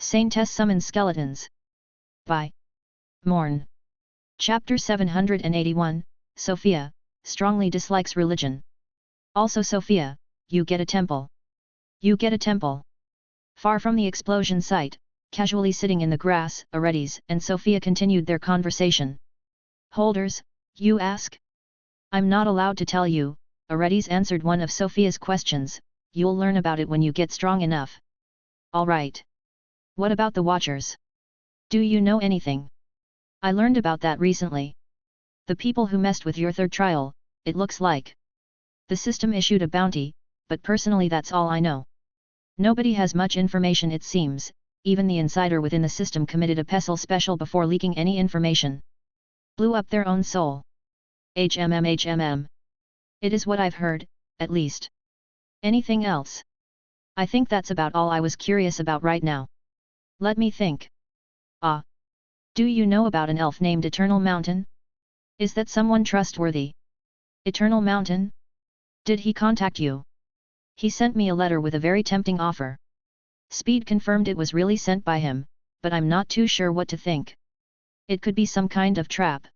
Saintess summons skeletons. By Morn. Chapter 781, Sofia, strongly dislikes religion. Also Sofia, you get a temple. You get a temple. Far from the explosion site, casually sitting in the grass, Aredes and Sofia continued their conversation. Holders, you ask? I'm not allowed to tell you, Aredes answered one of Sofia's questions, you'll learn about it when you get strong enough. Alright. What about the Watchers? Do you know anything? I learned about that recently. The people who messed with your third trial, it looks like. The system issued a bounty, but personally that's all I know. Nobody has much information it seems, even the insider within the system committed a pestle special before leaking any information. Blew up their own soul. HMM. It is what I've heard, at least. Anything else? I think that's about all I was curious about right now. Let me think. Ah. Do you know about an elf named Eternal Mountain? Is that someone trustworthy? Eternal Mountain? Did he contact you? He sent me a letter with a very tempting offer. Speed confirmed it was really sent by him, but I'm not too sure what to think. It could be some kind of trap.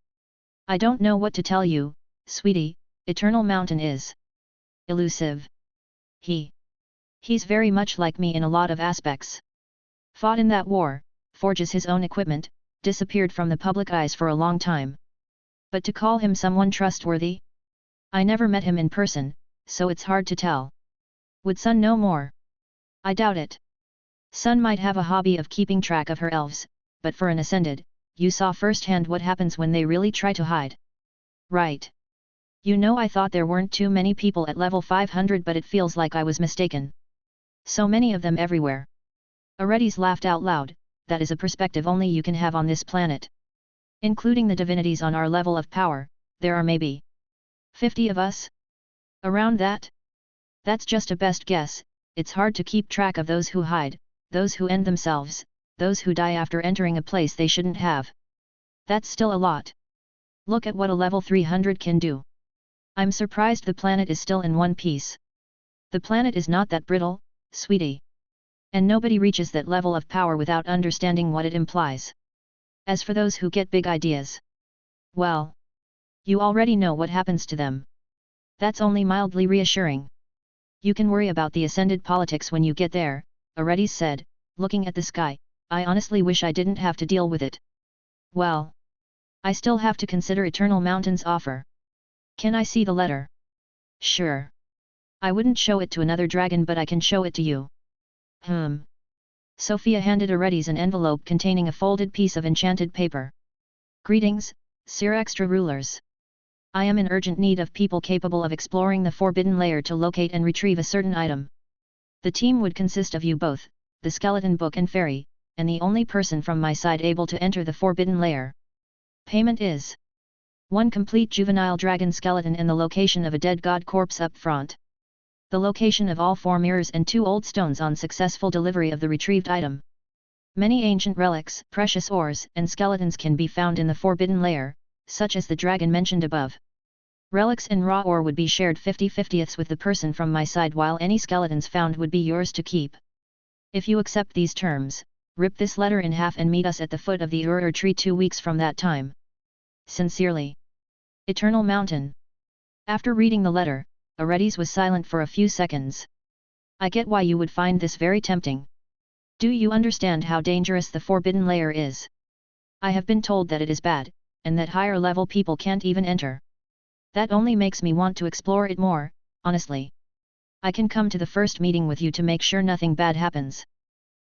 I don't know what to tell you, sweetie. Eternal Mountain is elusive. He's very much like me in a lot of aspects. Fought in that war, forges his own equipment, disappeared from the public eyes for a long time. But to call him someone trustworthy? I never met him in person, so it's hard to tell. Would Sun know more? I doubt it. Sun might have a hobby of keeping track of her elves, but for an ascended, you saw firsthand what happens when they really try to hide. Right. You know, I thought there weren't too many people at level 500, but it feels like I was mistaken. So many of them everywhere. Aredes laughed out loud. That is a perspective only you can have on this planet. Including the divinities on our level of power, there are maybe 50 of us? Around that? That's just a best guess. It's hard to keep track of those who hide, those who end themselves, those who die after entering a place they shouldn't have. That's still a lot. Look at what a level 300 can do. I'm surprised the planet is still in one piece. The planet is not that brittle, sweetie. And nobody reaches that level of power without understanding what it implies. As for those who get big ideas, well, you already know what happens to them. That's only mildly reassuring. You can worry about the ascended politics when you get there, Aredes said, looking at the sky. I honestly wish I didn't have to deal with it. Well, I still have to consider Eternal Mountain's offer. Can I see the letter? Sure. I wouldn't show it to another dragon, but I can show it to you. Sofia handed Aredes an envelope containing a folded piece of enchanted paper. Greetings, Sir Extra Rulers. I am in urgent need of people capable of exploring the Forbidden Lair to locate and retrieve a certain item. The team would consist of you both, the Skeleton Book and Fairy, and the only person from my side able to enter the Forbidden Lair. Payment is 1 complete juvenile dragon skeleton and the location of a dead god corpse up front. The location of all 4 mirrors and 2 old stones on successful delivery of the retrieved item. Many ancient relics, precious ores, and skeletons can be found in the Forbidden Lair, such as the dragon mentioned above. Relics and raw ore would be shared 50/50 with the person from my side, while any skeletons found would be yours to keep. If you accept these terms, rip this letter in half and meet us at the foot of the Ur tree 2 weeks from that time. Sincerely, Eternal Mountain. After reading the letter, Aredes was silent for a few seconds. I get why you would find this very tempting. Do you understand how dangerous the Forbidden Lair is? I have been told that it is bad, and that higher level people can't even enter. That only makes me want to explore it more, honestly. I can come to the first meeting with you to make sure nothing bad happens.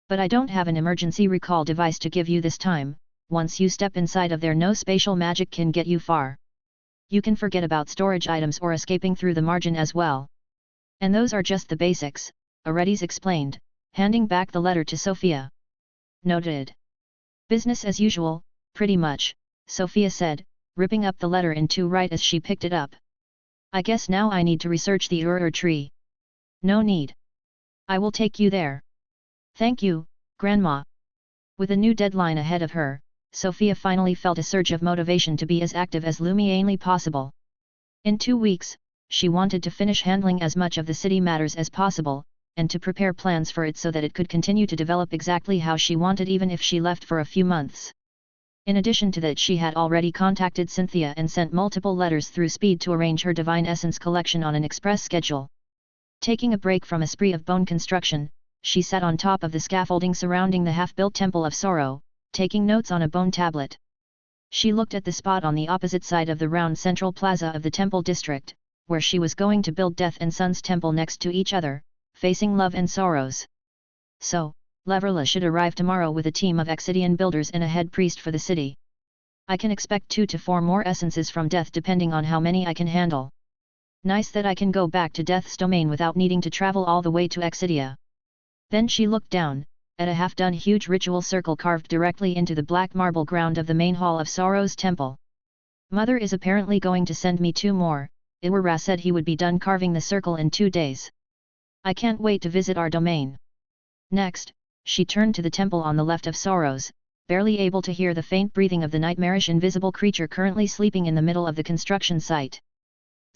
But I don't have an emergency recall device to give you this time. Once you step inside of there, no spatial magic can get you far. You can forget about storage items or escaping through the margin as well. And those are just the basics, Aredes explained, handing back the letter to Sofia. Noted. Business as usual, pretty much, Sofia said, ripping up the letter in 2 right as she picked it up. I guess now I need to research the Ur tree. No need. I will take you there. Thank you, Grandma. With a new deadline ahead of her, Sofia finally felt a surge of motivation to be as active as humanly possible. In 2 weeks, she wanted to finish handling as much of the city matters as possible, and to prepare plans for it so that it could continue to develop exactly how she wanted even if she left for a few months. In addition to that, she had already contacted Cynthia and sent multiple letters through speed to arrange her divine essence collection on an express schedule. Taking a break from a spree of bone construction, she sat on top of the scaffolding surrounding the half-built Temple of Sorrow, taking notes on a bone tablet. She looked at the spot on the opposite side of the round central plaza of the temple district, where she was going to build Death and Sun's temple next to each other, facing Love and Sorrows. So, Leverla should arrive tomorrow with a team of Exidian builders and a head priest for the city. I can expect 2 to 4 more essences from Death depending on how many I can handle. Nice that I can go back to Death's domain without needing to travel all the way to Exidia. Then she looked down, at a half-done huge ritual circle carved directly into the black marble ground of the main hall of Sorrow's temple. Mother is apparently going to send me 2 more, Iwara said he would be done carving the circle in 2 days. I can't wait to visit our domain. Next, she turned to the temple on the left of Sorrows, barely able to hear the faint breathing of the nightmarish invisible creature currently sleeping in the middle of the construction site.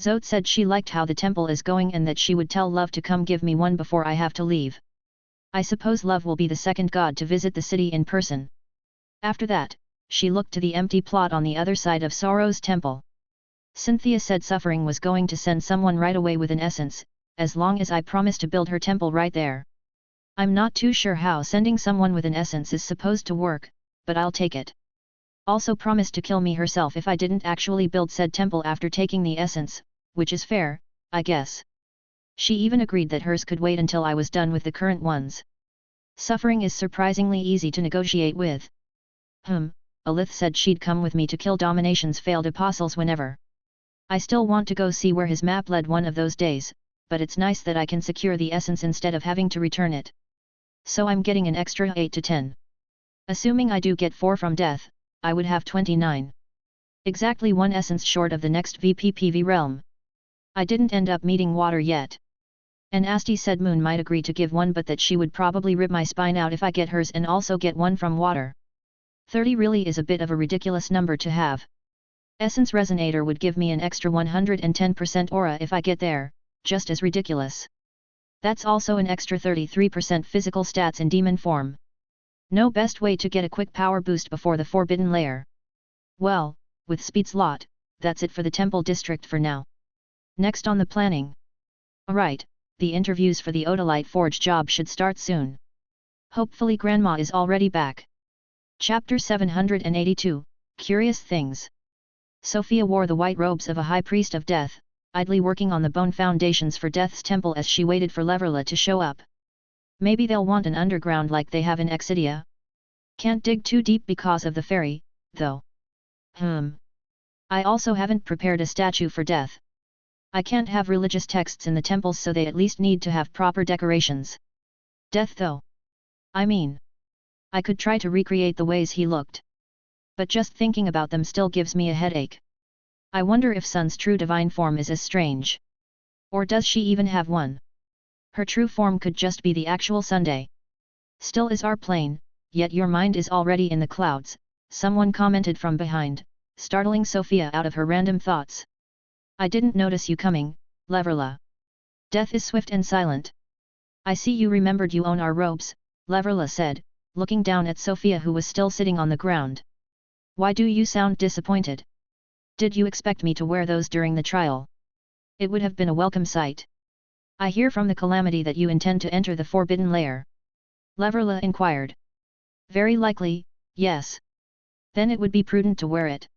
Zote said she liked how the temple is going and that she would tell Love to come give me one before I have to leave. I suppose Love will be the second god to visit the city in person. After that, she looked to the empty plot on the other side of Sorrow's temple. Cynthia said Suffering was going to send someone right away with an essence, as long as I promise to build her temple right there. I'm not too sure how sending someone with an essence is supposed to work, but I'll take it. Also promised to kill me herself if I didn't actually build said temple after taking the essence, which is fair, I guess. She even agreed that hers could wait until I was done with the current ones. Suffering is surprisingly easy to negotiate with. Alith said she'd come with me to kill Domination's failed apostles whenever. I still want to go see where his map led one of those days, but it's nice that I can secure the essence instead of having to return it. So I'm getting an extra 8 to 10. Assuming I do get 4 from Death, I would have 29. Exactly 1 essence short of the next VPPV realm. I didn't end up meeting Water yet. And Asti said Moon might agree to give 1 but that she would probably rip my spine out if I get hers and also get 1 from Water. 30 really is a bit of a ridiculous number to have. Essence Resonator would give me an extra 110% aura if I get there, just as ridiculous. That's also an extra 33% physical stats in demon form. No best way to get a quick power boost before the Forbidden Lair. Well, with Speed's lot, that's it for the Temple District for now. Next on the planning. Alright, the interviews for the Odalite Forge job should start soon. Hopefully Grandma is already back. Chapter 782, Curious Things. Sofia wore the white robes of a high priest of death, idly working on the bone foundations for Death's temple as she waited for Leverla to show up. Maybe they'll want an underground like they have in Exidia. Can't dig too deep because of the ferry, though. I also haven't prepared a statue for Death. I can't have religious texts in the temples, so they at least need to have proper decorations. Death though. I mean, I could try to recreate the ways he looked. But just thinking about them still gives me a headache. I wonder if Sun's true divine form is as strange. Or does she even have one? Her true form could just be the actual Sunday. Still is our plane, yet your mind is already in the clouds, someone commented from behind, startling Sofia out of her random thoughts. I didn't notice you coming, Leverla. Death is swift and silent. I see you remembered you own our robes, Leverla said, looking down at Sofia who was still sitting on the ground. Why do you sound disappointed? Did you expect me to wear those during the trial? It would have been a welcome sight. I hear from the Calamity that you intend to enter the Forbidden Lair. Leverla inquired. Very likely, yes. Then it would be prudent to wear it.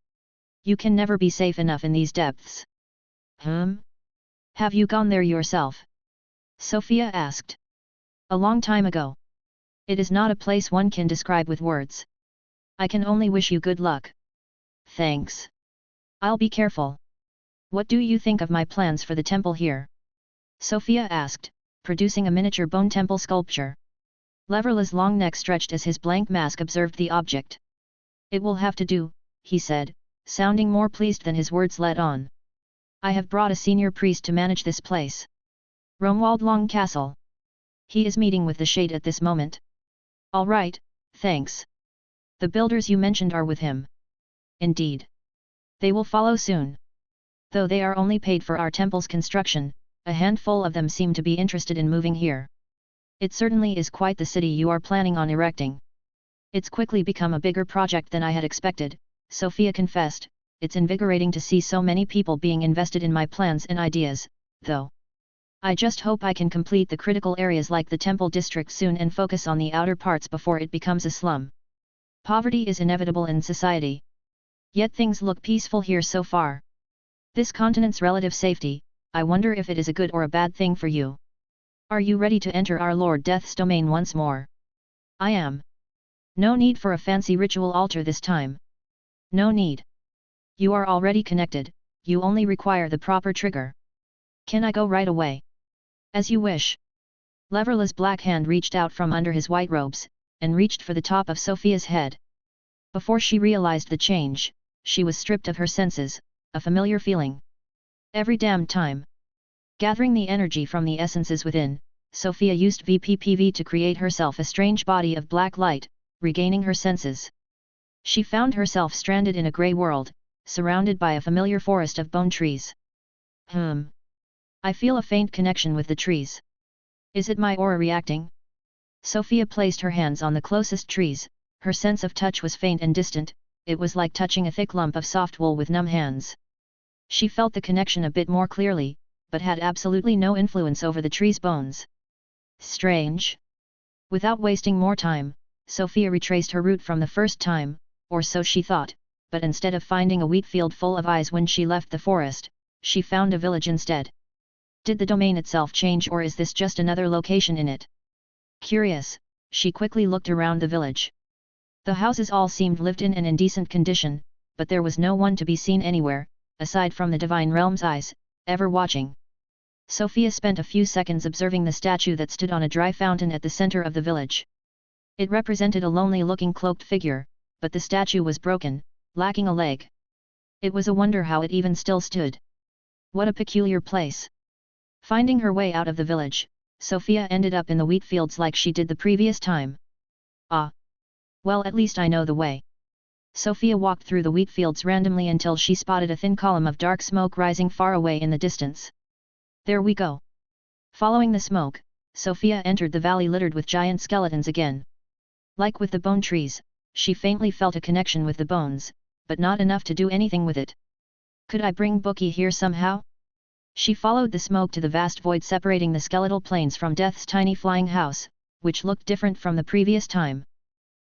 You can never be safe enough in these depths. Have you gone there yourself? Sofia asked. A long time ago. It is not a place one can describe with words. I can only wish you good luck. Thanks. I'll be careful. What do you think of my plans for the temple here? Sofia asked, producing a miniature bone temple sculpture. Leverla's long neck stretched as his blank mask observed the object. It will have to do, he said, sounding more pleased than his words let on. I have brought a senior priest to manage this place. Romuald Long Castle. He is meeting with the Shade at this moment. All right, thanks. The builders you mentioned are with him. Indeed. They will follow soon. Though they are only paid for our temple's construction, a handful of them seem to be interested in moving here. It certainly is quite the city you are planning on erecting. It's quickly become a bigger project than I had expected, Sofia confessed. It's invigorating to see so many people being invested in my plans and ideas, though. I just hope I can complete the critical areas like the temple district soon and focus on the outer parts before it becomes a slum. Poverty is inevitable in society. Yet things look peaceful here so far. This continent's relative safety, I wonder if it is a good or a bad thing for you. Are you ready to enter our Lord Death's domain once more? I am. No need for a fancy ritual altar this time. No need. You are already connected, you only require the proper trigger. Can I go right away? As you wish. Leverla's black hand reached out from under his white robes, and reached for the top of Sofia's head. Before she realized the change, she was stripped of her senses, a familiar feeling. Every damned time. Gathering the energy from the essences within, Sofia used VPPV to create herself a strange body of black light, regaining her senses. She found herself stranded in a grey world, surrounded by a familiar forest of bone trees. I feel a faint connection with the trees. Is it my aura reacting? Sofia placed her hands on the closest trees, her sense of touch was faint and distant, it was like touching a thick lump of soft wool with numb hands. She felt the connection a bit more clearly, but had absolutely no influence over the tree's bones. Strange. Without wasting more time, Sofia retraced her route from the first time, or so she thought, but instead of finding a wheat field full of eyes when she left the forest, she found a village instead. Did the domain itself change or is this just another location in it? Curious, she quickly looked around the village. The houses all seemed lived in and in decent condition, but there was no one to be seen anywhere, aside from the Divine Realm's eyes, ever watching. Sofia spent a few seconds observing the statue that stood on a dry fountain at the center of the village. It represented a lonely-looking cloaked figure, but the statue was broken, lacking a leg. It was a wonder how it even still stood. What a peculiar place. Finding her way out of the village, Sofia ended up in the wheat fields like she did the previous time. Ah! Well, at least I know the way. Sofia walked through the wheat fields randomly until she spotted a thin column of dark smoke rising far away in the distance. There we go. Following the smoke, Sofia entered the valley littered with giant skeletons again. Like with the bone trees, she faintly felt a connection with the bones, but not enough to do anything with it. Could I bring Bookie here somehow? She followed the smoke to the vast void separating the skeletal plains from Death's tiny flying house, which looked different from the previous time.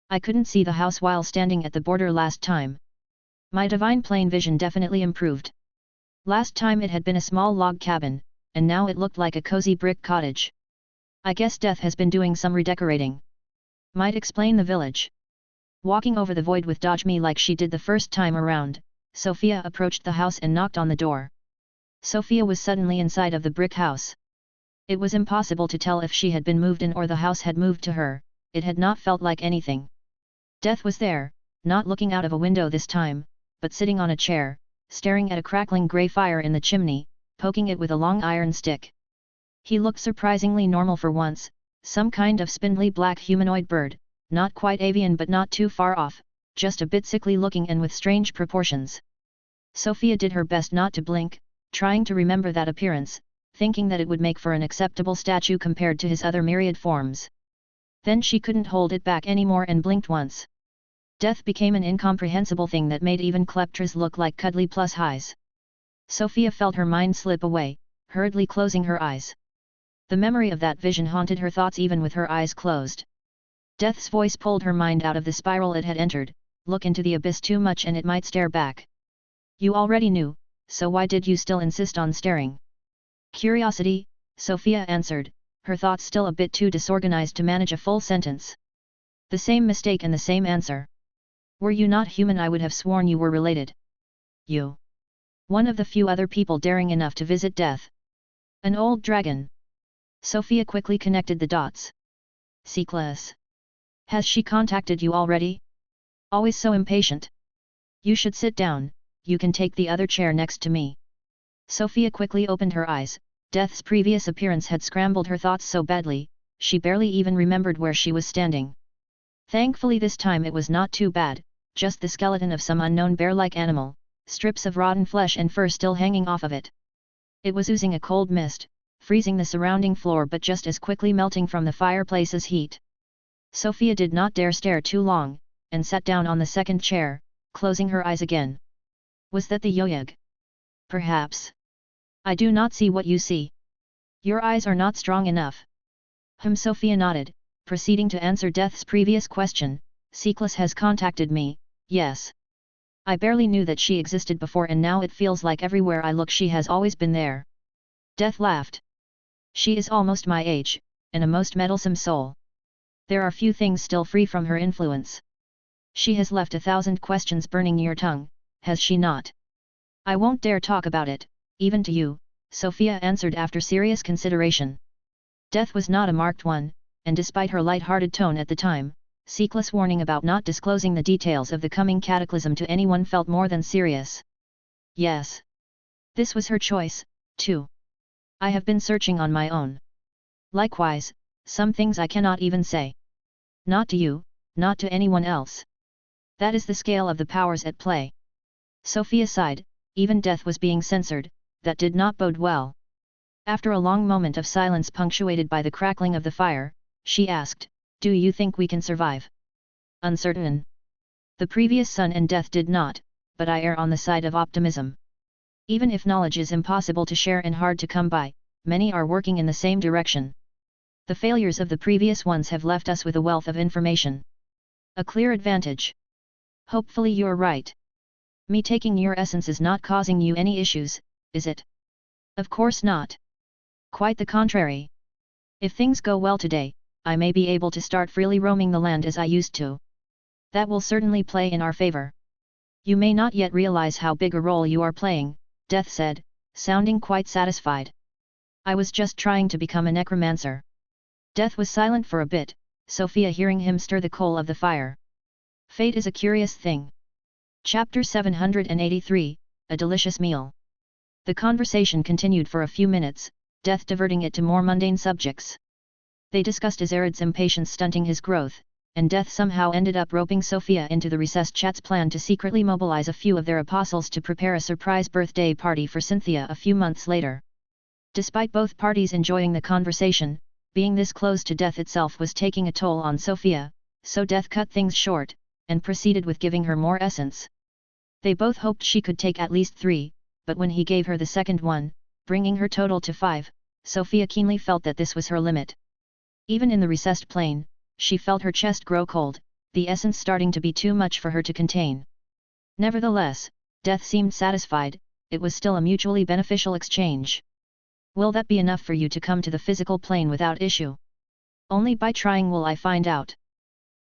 I couldn't see the house while standing at the border last time. My divine plane vision definitely improved. Last time it had been a small log cabin, and now it looked like a cozy brick cottage. I guess Death has been doing some redecorating. Might explain the village. Walking over the void with Dodge Me like she did the first time around, Sofia approached the house and knocked on the door. Sofia was suddenly inside of the brick house. It was impossible to tell if she had been moved in or the house had moved to her, it had not felt like anything. Death was there, not looking out of a window this time, but sitting on a chair, staring at a crackling grey fire in the chimney, poking it with a long iron stick. He looked surprisingly normal for once, some kind of spindly black humanoid bird, not quite avian but not too far off, just a bit sickly looking and with strange proportions. Sofia did her best not to blink, trying to remember that appearance, thinking that it would make for an acceptable statue compared to his other myriad forms. Then she couldn't hold it back anymore and blinked once. Death became an incomprehensible thing that made even Kleptras look like cuddly plus highs. Sofia felt her mind slip away, hurriedly closing her eyes. The memory of that vision haunted her thoughts even with her eyes closed. Death's voice pulled her mind out of the spiral it had entered, look into the abyss too much and it might stare back. You already knew, so why did you still insist on staring? Curiosity, Sofia answered, her thoughts still a bit too disorganized to manage a full sentence. The same mistake and the same answer. Were you not human I would have sworn you were related. You. One of the few other people daring enough to visit Death. An old dragon. Sofia quickly connected the dots. Seekless. Has she contacted you already? Always so impatient. You should sit down, you can take the other chair next to me. Sofia quickly opened her eyes, Death's previous appearance had scrambled her thoughts so badly, she barely even remembered where she was standing. Thankfully this time it was not too bad, just the skeleton of some unknown bear-like animal, strips of rotten flesh and fur still hanging off of it. It was oozing a cold mist, freezing the surrounding floor but just as quickly melting from the fireplace's heat. Sofia did not dare stare too long, and sat down on the second chair, closing her eyes again. Was that the yoyog? Perhaps. I do not see what you see. Your eyes are not strong enough. Sofia nodded, proceeding to answer Death's previous question. Saintess has contacted me, yes. I barely knew that she existed before and now it feels like everywhere I look she has always been there. Death laughed. She is almost my age, and a most meddlesome soul. There are few things still free from her influence. She has left 1,000 questions burning your tongue, has she not? I won't dare talk about it, even to you, Sofia answered after serious consideration. Death was not a marked one, and despite her light-hearted tone at the time, Saintess' warning about not disclosing the details of the coming cataclysm to anyone felt more than serious. Yes. This was her choice, too. I have been searching on my own. Likewise, some things I cannot even say. Not to you, not to anyone else. That is the scale of the powers at play. Sofia sighed, even Death was being censored, that did not bode well. After a long moment of silence punctuated by the crackling of the fire, she asked, do you think we can survive? Uncertain. The previous Sun and Death did not, but I err on the side of optimism. Even if knowledge is impossible to share and hard to come by, many are working in the same direction. The failures of the previous ones have left us with a wealth of information. A clear advantage. Hopefully you're right. Me taking your essence is not causing you any issues, is it? Of course not. Quite the contrary. If things go well today, I may be able to start freely roaming the land as I used to. That will certainly play in our favor. You may not yet realize how big a role you are playing, Death said, sounding quite satisfied. I was just trying to become a necromancer. Death was silent for a bit, Sofia hearing him stir the coal of the fire. Fate is a curious thing. Chapter 783, A Delicious Meal. The conversation continued for a few minutes, Death diverting it to more mundane subjects. They discussed Azarid's impatience stunting his growth, and Death somehow ended up roping Sofia into the recessed chat's plan to secretly mobilize a few of their apostles to prepare a surprise birthday party for Cynthia a few months later. Despite both parties enjoying the conversation, being this close to Death itself was taking a toll on Sofia, so Death cut things short, and proceeded with giving her more essence. They both hoped she could take at least 3, but when he gave her the second one, bringing her total to 5, Sofia keenly felt that this was her limit. Even in the recessed plane, she felt her chest grow cold, the essence starting to be too much for her to contain. Nevertheless, Death seemed satisfied, it was still a mutually beneficial exchange. Will that be enough for you to come to the physical plane without issue? Only by trying will I find out.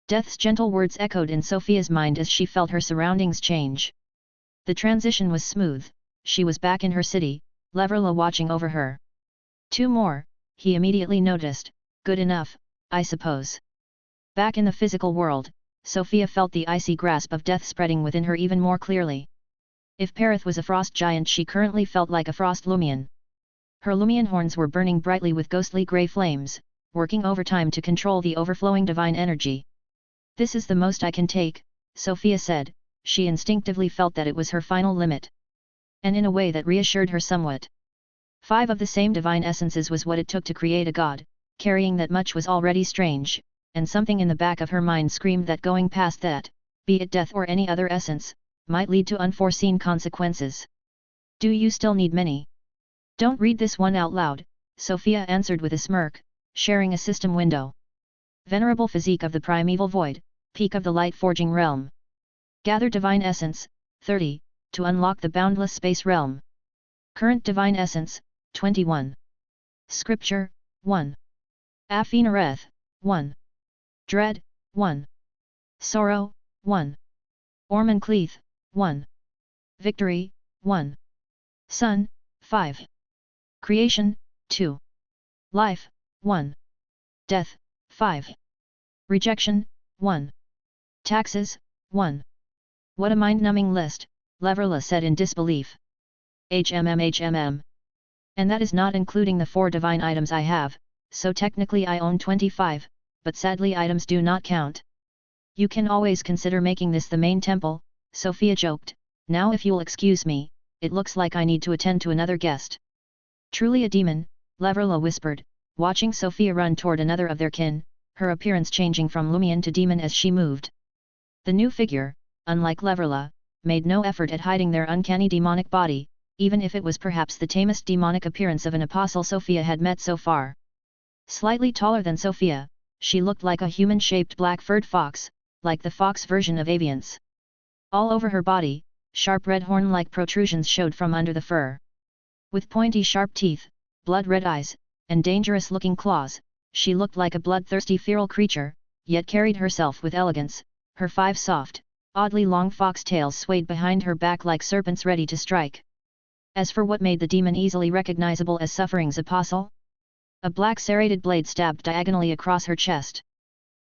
Death's gentle words echoed in Sofia's mind as she felt her surroundings change. The transition was smooth, she was back in her city, Leverla watching over her. 2 more, he immediately noticed, good enough, I suppose. Back in the physical world, Sofia felt the icy grasp of Death spreading within her even more clearly. If Perith was a frost giant, she currently felt like a frost Lumion. Her Lumion horns were burning brightly with ghostly grey flames, working overtime to control the overflowing divine energy. This is the most I can take, Sofia said, she instinctively felt that it was her final limit. And in a way that reassured her somewhat. 5 of the same divine essences was what it took to create a god, carrying that much was already strange, and something in the back of her mind screamed that going past that, be it Death or any other essence, might lead to unforeseen consequences. Do you still need many? Don't read this one out loud, Sofia answered with a smirk, sharing a system window. Venerable physique of the primeval void, peak of the light forging realm. Gather divine essence, 30, to unlock the boundless space realm. Current divine essence, 21. Scripture, 1. Afinareth, 1. Dread, 1. Sorrow, 1. Ormancleath, 1. Victory, 1. Sun, 5. Creation, 2. Life, 1. Death, 5. Rejection, 1. Taxes, 1. What a mind-numbing list, Leverla said in disbelief. HMM. And that is not including the 4 divine items I have, so technically I own 25, but sadly items do not count. You can always consider making this the main temple, Sofia joked. Now if you'll excuse me, it looks like I need to attend to another guest. Truly a demon, Leverla whispered, watching Sofia run toward another of their kin, her appearance changing from Lumion to demon as she moved. The new figure, unlike Leverla, made no effort at hiding their uncanny demonic body, even if it was perhaps the tamest demonic appearance of an apostle Sofia had met so far. Slightly taller than Sofia, she looked like a human-shaped black-furred fox, like the fox version of Aviance. All over her body, sharp red horn-like protrusions showed from under the fur. With pointy sharp teeth, blood-red eyes, and dangerous-looking claws, she looked like a bloodthirsty feral creature, yet carried herself with elegance. Her 5 soft, oddly long fox tails swayed behind her back like serpents ready to strike. As for what made the demon easily recognizable as Suffering's apostle? A black serrated blade stabbed diagonally across her chest.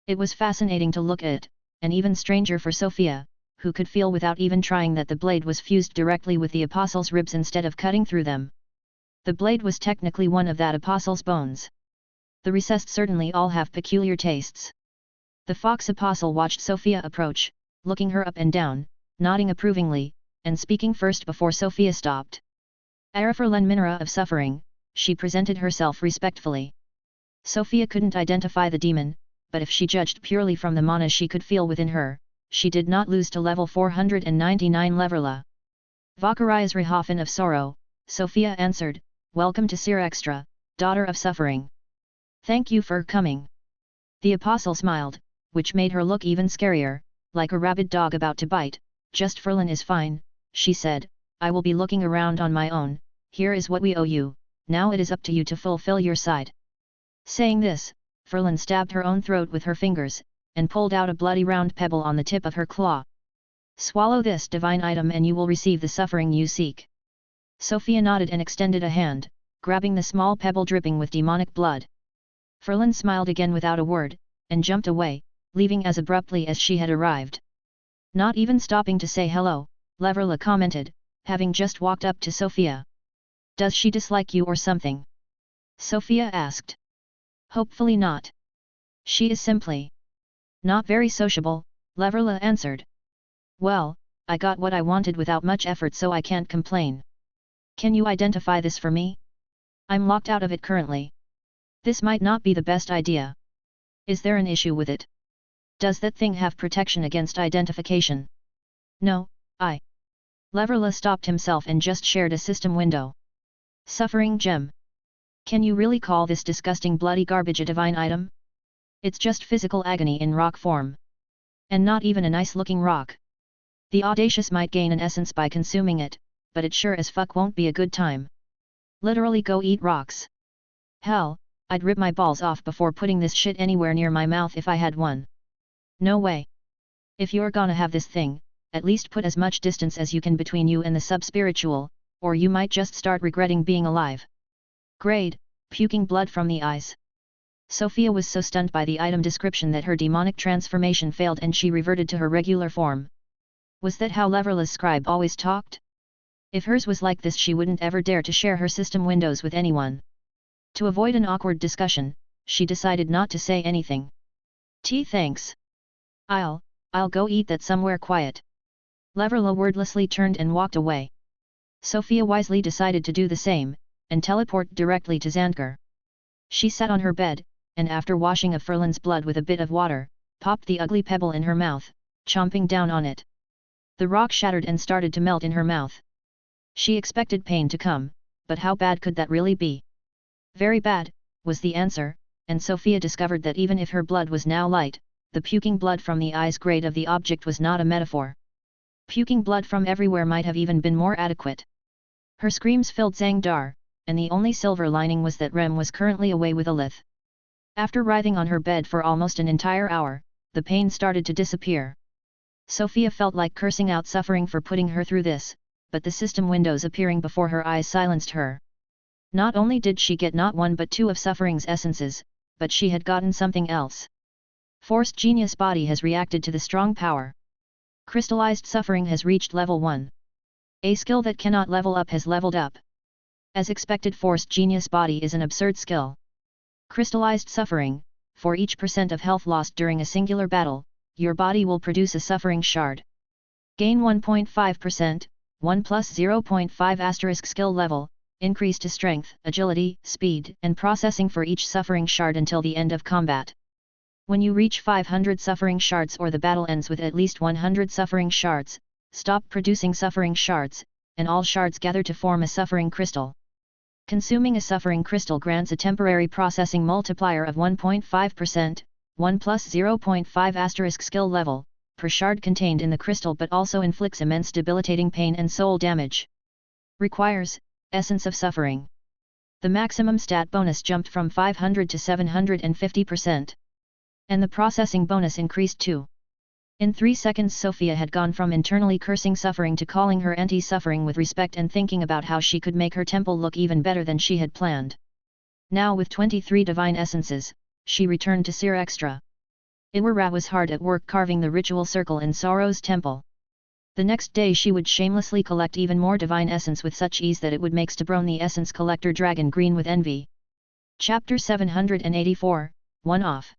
It was fascinating to look at, and even stranger for Sofia, who could feel without even trying that the blade was fused directly with the apostle's ribs instead of cutting through them. The blade was technically one of that apostle's bones. The recessed certainly all have peculiar tastes. The fox apostle watched Sofia approach, looking her up and down, nodding approvingly, and speaking first before Sofia stopped. Araferlen Minera of Suffering, she presented herself respectfully. Sofia couldn't identify the demon, but if she judged purely from the mana she could feel within her, she did not lose to level 499 Leverla. Vakarias Rihofen of Sorrow, Sofia answered, "Welcome to Sir Extra, daughter of Suffering. Thank you for coming." The apostle smiled, which made her look even scarier, like a rabid dog about to bite. "Just Ferlin is fine," she said, "I will be looking around on my own. Here is what we owe you, now it is up to you to fulfill your side." Saying this, Ferlin stabbed her own throat with her fingers, and pulled out a bloody round pebble on the tip of her claw. "Swallow this divine item and you will receive the suffering you seek." Sofia nodded and extended a hand, grabbing the small pebble dripping with demonic blood. Ferlin smiled again without a word, and jumped away, leaving as abruptly as she had arrived. Not even stopping to say hello, Leverla commented, having just walked up to Sofia. "Does she dislike you or something?" Sofia asked. "Hopefully not. She is simply not very sociable," Leverla answered. "Well, I got what I wanted without much effort so I can't complain. Can you identify this for me? I'm locked out of it currently. This might not be the best idea. Is there an issue with it? Does that thing have protection against identification?" "No, Leverla stopped himself and just shared a system window. "Suffering gem. Can you really call this disgusting bloody garbage a divine item? It's just physical agony in rock form. And not even a nice-looking rock. The audacious might gain an essence by consuming it, but it sure as fuck won't be a good time. Literally go eat rocks. Hell, I'd rip my balls off before putting this shit anywhere near my mouth if I had one. No way. If you're gonna have this thing, at least put as much distance as you can between you and the sub-spiritual, or you might just start regretting being alive." Grade, puking blood from the eyes. Sofia was so stunned by the item description that her demonic transformation failed and she reverted to her regular form. Was that how Leverla's scribe always talked? If hers was like this she wouldn't ever dare to share her system windows with anyone. To avoid an awkward discussion, she decided not to say anything. Thanks. I'll go eat that somewhere quiet." Leverla wordlessly turned and walked away. Sofia wisely decided to do the same, and teleport directly to Xandgar. She sat on her bed, and after washing of Ferlin's blood with a bit of water, popped the ugly pebble in her mouth, chomping down on it. The rock shattered and started to melt in her mouth. She expected pain to come, but how bad could that really be? Very bad, was the answer, and Sofia discovered that even if her blood was now light, the puking blood from the eyes grade of the object was not a metaphor. Puking blood from everywhere might have even been more adequate. Her screams filled Xandgar, and the only silver lining was that Rem was currently away with Alith. After writhing on her bed for almost an entire hour, the pain started to disappear. Sofia felt like cursing out Suffering for putting her through this, but the system windows appearing before her eyes silenced her. Not only did she get not one but two of Suffering's essences, but she had gotten something else. Forced Genius Body has reacted to the strong power. Crystallized Suffering has reached level 1. A skill that cannot level up has leveled up. As expected, Forced Genius Body is an absurd skill. Crystallized Suffering, for each % of health lost during a singular battle, your body will produce a Suffering Shard. Gain 1.5%, 1 plus 0.5 * skill level, increase to strength, agility, speed, and processing for each suffering shard until the end of combat. When you reach 500 suffering shards or the battle ends with at least 100 suffering shards, stop producing suffering shards, and all shards gather to form a suffering crystal. Consuming a suffering crystal grants a temporary processing multiplier of 1.5%, 1 plus 0.5 * skill level, per shard contained in the crystal, but also inflicts immense debilitating pain and soul damage. Requires Essence of Suffering. The maximum stat bonus jumped from 500 to 750%. And the processing bonus increased too. In 3 seconds Sofia had gone from internally cursing suffering to calling her anti-suffering with respect and thinking about how she could make her temple look even better than she had planned. Now with 23 divine essences, she returned to Seer Extra. Iwara was hard at work carving the ritual circle in Sorrow's temple. The next day she would shamelessly collect even more divine essence with such ease that it would make Stabrone the essence collector dragon green with envy. Chapter 784, One-Off.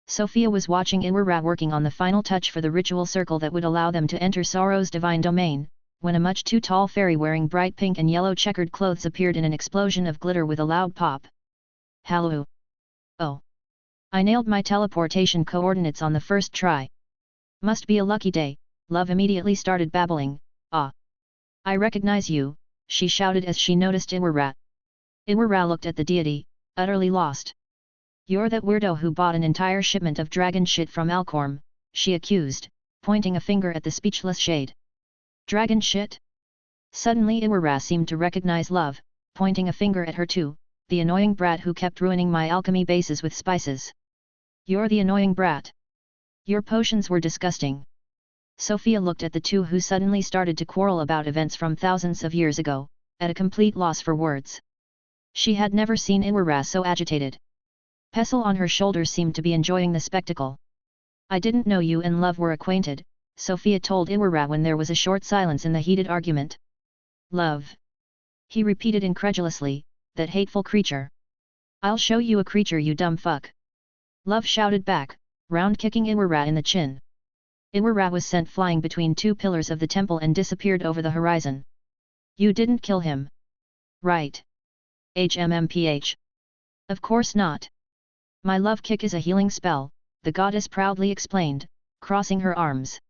Sofia was watching Iwara working on the final touch for the ritual circle that would allow them to enter Sorrow's divine domain, when a much too tall fairy wearing bright pink and yellow checkered clothes appeared in an explosion of glitter with a loud pop. Halloo! Oh! I nailed my teleportation coordinates on the first try. Must be a lucky day. Love immediately started babbling. Ah! I recognize you, she shouted as she noticed Iwara. Iwara looked at the deity, utterly lost. You're that weirdo who bought an entire shipment of dragon shit from Alcorm, she accused, pointing a finger at the speechless shade. Dragon shit? Suddenly Iwara seemed to recognize Love, pointing a finger at her too, the annoying brat who kept ruining my alchemy bases with spices. You're the annoying brat. Your potions were disgusting. Sofia looked at the two who suddenly started to quarrel about events from thousands of years ago, at a complete loss for words. She had never seen Iwara so agitated. Pestle on her shoulder seemed to be enjoying the spectacle. I didn't know you and Love were acquainted, Sofia told Iwara when there was a short silence in the heated argument. Love? He repeated incredulously, that hateful creature. I'll show you a creature, you dumb fuck. Love shouted back, round-kicking Iwara in the chin. Iwara was sent flying between 2 pillars of the temple and disappeared over the horizon. You didn't kill him. Right. HMMPH. Of course not. My love kick is a healing spell, the goddess proudly explained, crossing her arms.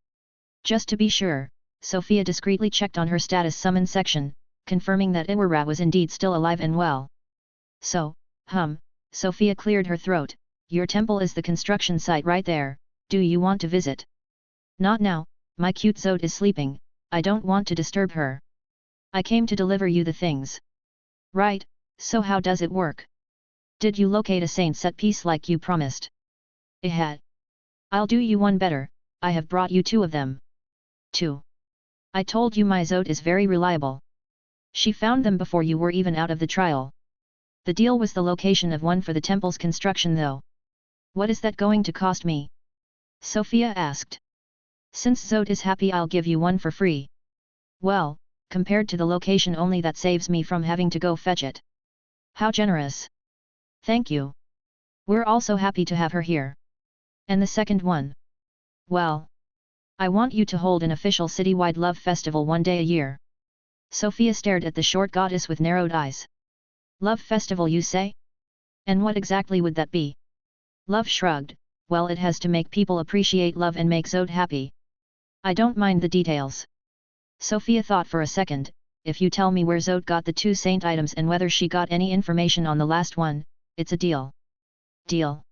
Just to be sure, Sofia discreetly checked on her status summon section, confirming that Iwara was indeed still alive and well. So, Sofia cleared her throat, your temple is the construction site right there, do you want to visit? Not now, my cute Zote is sleeping, I don't want to disturb her. I came to deliver you the things. Right, so how does it work? Did you locate a saint set piece like you promised? I'll do you one better, I have brought you 2 of them. 2. I told you my Zote is very reliable. She found them before you were even out of the trial. The deal was the location of one for the temple's construction though. What is that going to cost me? Sofia asked. Since Zote is happy, I'll give you one for free. Well, compared to the location only, that saves me from having to go fetch it. How generous! Thank you. We're also happy to have her here. And the second one? Well, I want you to hold an official citywide love festival one day a year. Sofia stared at the short goddess with narrowed eyes. Love festival, you say? And what exactly would that be? Love shrugged. Well, it has to make people appreciate love and make Zote happy. I don't mind the details. Sofia thought for a second. If you tell me where Zote got the 2 saint items and whether she got any information on the last one, it's a deal. Deal.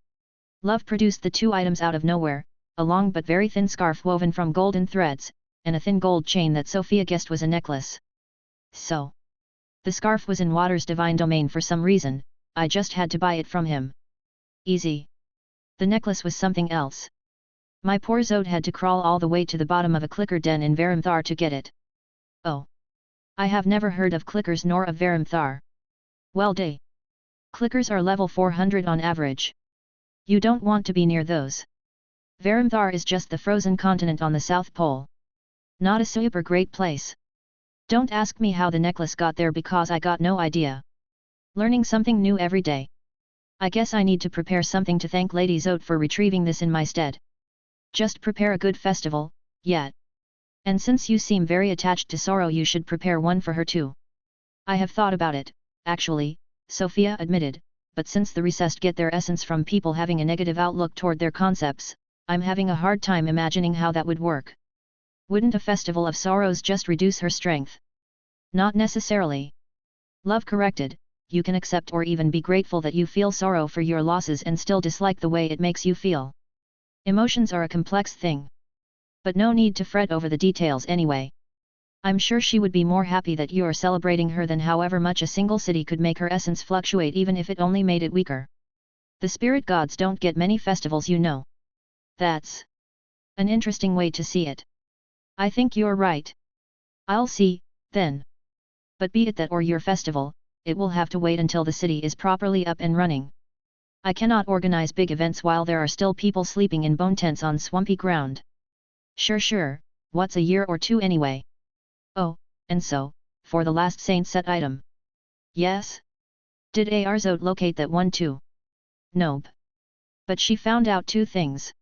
Love produced the 2 items out of nowhere, a long but very thin scarf woven from golden threads, and a thin gold chain that Sofia guessed was a necklace. So. The scarf was in Water's divine domain for some reason, I just had to buy it from him. Easy. The necklace was something else. My poor Zote had to crawl all the way to the bottom of a clicker den in Varimthar to get it. Oh. I have never heard of clickers nor of Varimthar. Well day. Clickers are level 400 on average. You don't want to be near those. Varimthar is just the frozen continent on the South Pole. Not a super great place. Don't ask me how the necklace got there because I got no idea. Learning something new every day. I guess I need to prepare something to thank Lady Zote for retrieving this in my stead. Just prepare a good festival, yeah. And since you seem very attached to Sorrow, you should prepare one for her too. I have thought about it, actually, Sofia admitted, but since the recessed get their essence from people having a negative outlook toward their concepts, I'm having a hard time imagining how that would work. Wouldn't a festival of sorrows just reduce her strength? Not necessarily. Love corrected, you can accept or even be grateful that you feel sorrow for your losses and still dislike the way it makes you feel. Emotions are a complex thing. But no need to fret over the details anyway. I'm sure she would be more happy that you're celebrating her than however much a single city could make her essence fluctuate even if it only made it weaker. The spirit gods don't get many festivals, you know. That's an interesting way to see it. I think you're right. I'll see, then. But be it that or your festival, it will have to wait until the city is properly up and running. I cannot organize big events while there are still people sleeping in bone tents on swampy ground. Sure, what's a year or two anyway? Oh, and so, for the last Saint set item. Yes? Did Arzot locate that one too? Nope. But she found out two things.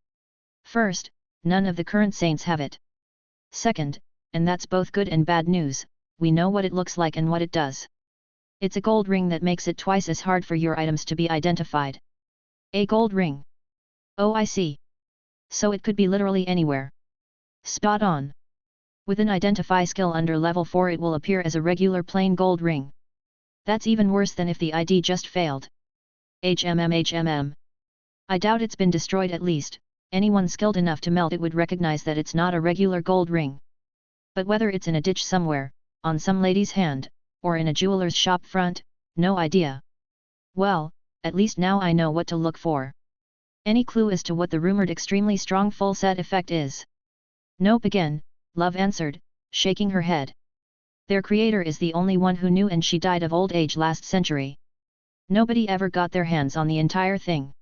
First, none of the current saints have it. Second, and that's both good and bad news, we know what it looks like and what it does. It's a gold ring that makes it twice as hard for your items to be identified. A gold ring. Oh, I see. So it could be literally anywhere. Spot on. With an identify skill under level 4 it will appear as a regular plain gold ring. That's even worse than if the ID just failed. HMM. I doubt it's been destroyed at least, anyone skilled enough to melt it would recognize that it's not a regular gold ring. But whether it's in a ditch somewhere, on some lady's hand, or in a jeweler's shop front, no idea. Well, at least now I know what to look for. Any clue as to what the rumored extremely strong full set effect is? Nope again, Love answered, shaking her head. Their creator is the only one who knew and she died of old age last century. Nobody ever got their hands on the entire thing.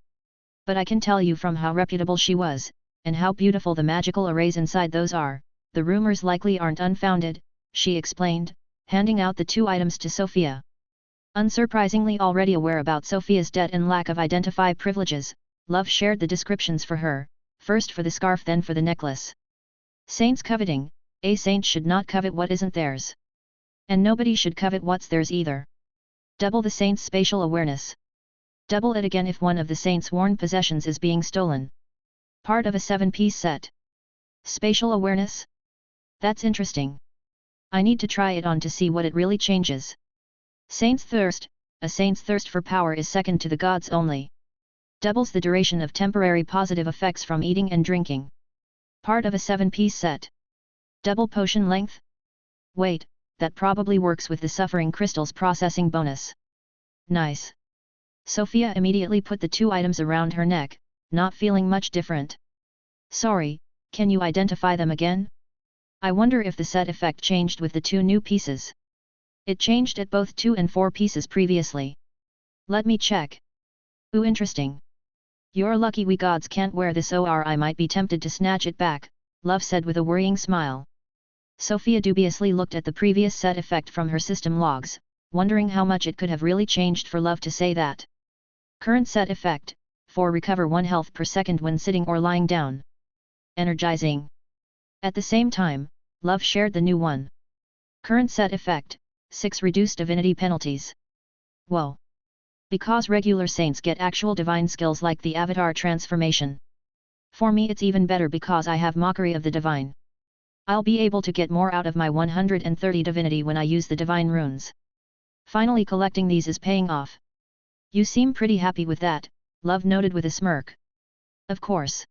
But I can tell you from how reputable she was, and how beautiful the magical arrays inside those are, the rumors likely aren't unfounded, she explained, handing out the two items to Sofia. Unsurprisingly already aware about Sofia's debt and lack of identify privileges, Love shared the descriptions for her, first for the scarf then for the necklace. Saints coveting, a saint should not covet what isn't theirs. And nobody should covet what's theirs either. Double the saint's spatial awareness. Double it again if one of the saint's worn possessions is being stolen. Part of a 7-piece set. Spatial awareness? That's interesting. I need to try it on to see what it really changes. Saint's thirst, a saint's thirst for power is second to the gods only. Doubles the duration of temporary positive effects from eating and drinking. Part of a 7-piece set. Double potion length? Wait, that probably works with the suffering crystals processing bonus. Nice. Sofia immediately put the two items around her neck, not feeling much different. Sorry, can you identify them again? I wonder if the set effect changed with the two new pieces. It changed at both 2 and 4 pieces previously. Let me check. Ooh, interesting. You're lucky we gods can't wear this or I might be tempted to snatch it back, Love said with a worrying smile. Sofia dubiously looked at the previous set effect from her system logs, wondering how much it could have really changed for Love to say that. Current set effect, 4 recover 1 health per second when sitting or lying down. Energizing. At the same time, Love shared the new one. Current set effect, 6 reduce divinity penalties. Whoa. Because regular saints get actual divine skills like the avatar transformation. For me it's even better because I have mockery of the divine. I'll be able to get more out of my 130 divinity when I use the divine runes. Finally collecting these is paying off. You seem pretty happy with that, Love noted with a smirk. Of course.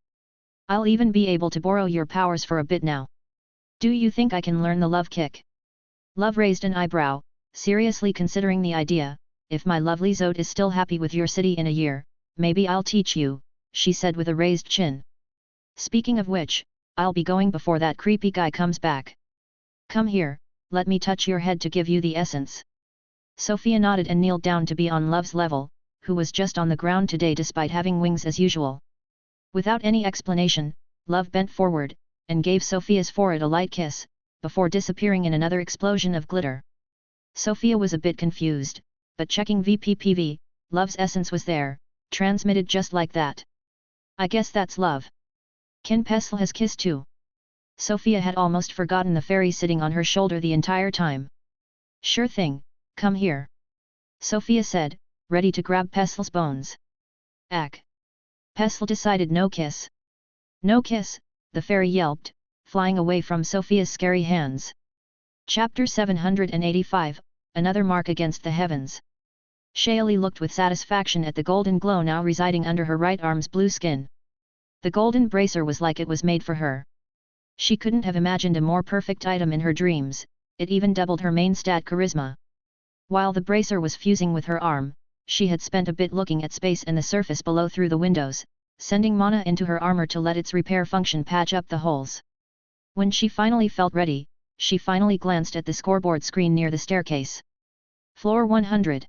I'll even be able to borrow your powers for a bit now. Do you think I can learn the love kick? Love raised an eyebrow, seriously considering the idea. If my lovely Zode is still happy with your city in a year, maybe I'll teach you, she said with a raised chin. Speaking of which, I'll be going before that creepy guy comes back. Come here, let me touch your head to give you the essence. Sofia nodded and kneeled down to be on Love's level, who was just on the ground today despite having wings as usual. Without any explanation, Love bent forward, and gave Sofia's forehead a light kiss, before disappearing in another explosion of glitter. Sofia was a bit confused, but checking VPPV, Love's essence was there, transmitted just like that. I guess that's Love. Kin Pestle has kissed too. Sofia had almost forgotten the fairy sitting on her shoulder the entire time. Sure thing, Come here. Sofia said, ready to grab Pestil's bones. Ack! Pestil decided no kiss. No kiss, the fairy yelped, flying away from Sofia's scary hands. Chapter 785, Another Mark Against the Heavens. Shaili looked with satisfaction at the golden glow now residing under her right arm's blue skin. The golden bracer was like it was made for her. She couldn't have imagined a more perfect item in her dreams, it even doubled her main stat charisma. While the bracer was fusing with her arm, she had spent a bit looking at space and the surface below through the windows, sending mana into her armor to let its repair function patch up the holes. When she finally felt ready, she finally glanced at the scoreboard screen near the staircase. Floor 100.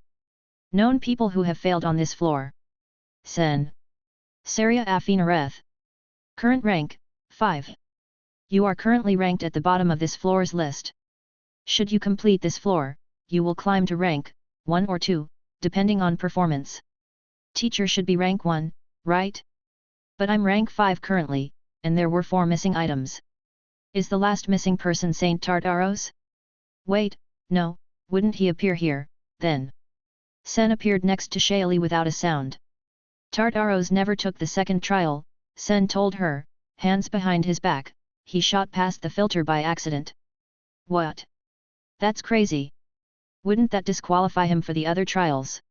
Known people who have failed on this floor. Sen. Saria Afinareth. Current rank, 5. You are currently ranked at the bottom of this floor's list. Should you complete this floor, you will climb to rank 1 or 2, depending on performance. Teacher should be rank 1, right? But I'm rank 5 currently, and there were 4 missing items. Is the last missing person Saint Tartaros? Wait, no, wouldn't he appear here, then? Sen appeared next to Shaili without a sound. Tartaros never took the second trial, Sen told her, hands behind his back, he shot past the filter by accident. What? That's crazy. Wouldn't that disqualify him for the other trials?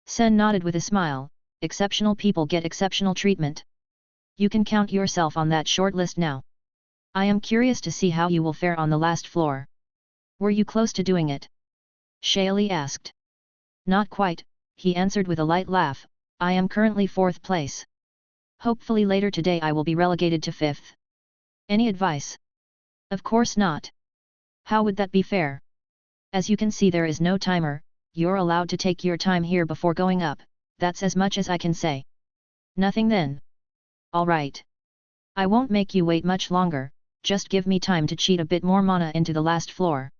Sen nodded with a smile, exceptional people get exceptional treatment. You can count yourself on that short list now. I am curious to see how you will fare on the last floor. Were you close to doing it? Shaili asked. Not quite, he answered with a light laugh, I am currently 4th place. Hopefully later today I will be relegated to 5th. Any advice? Of course not. How would that be fair? As you can see there is no timer, you're allowed to take your time here before going up, that's as much as I can say. Nothing then. Alright. I won't make you wait much longer, just give me time to cheat a bit more mana into the last floor.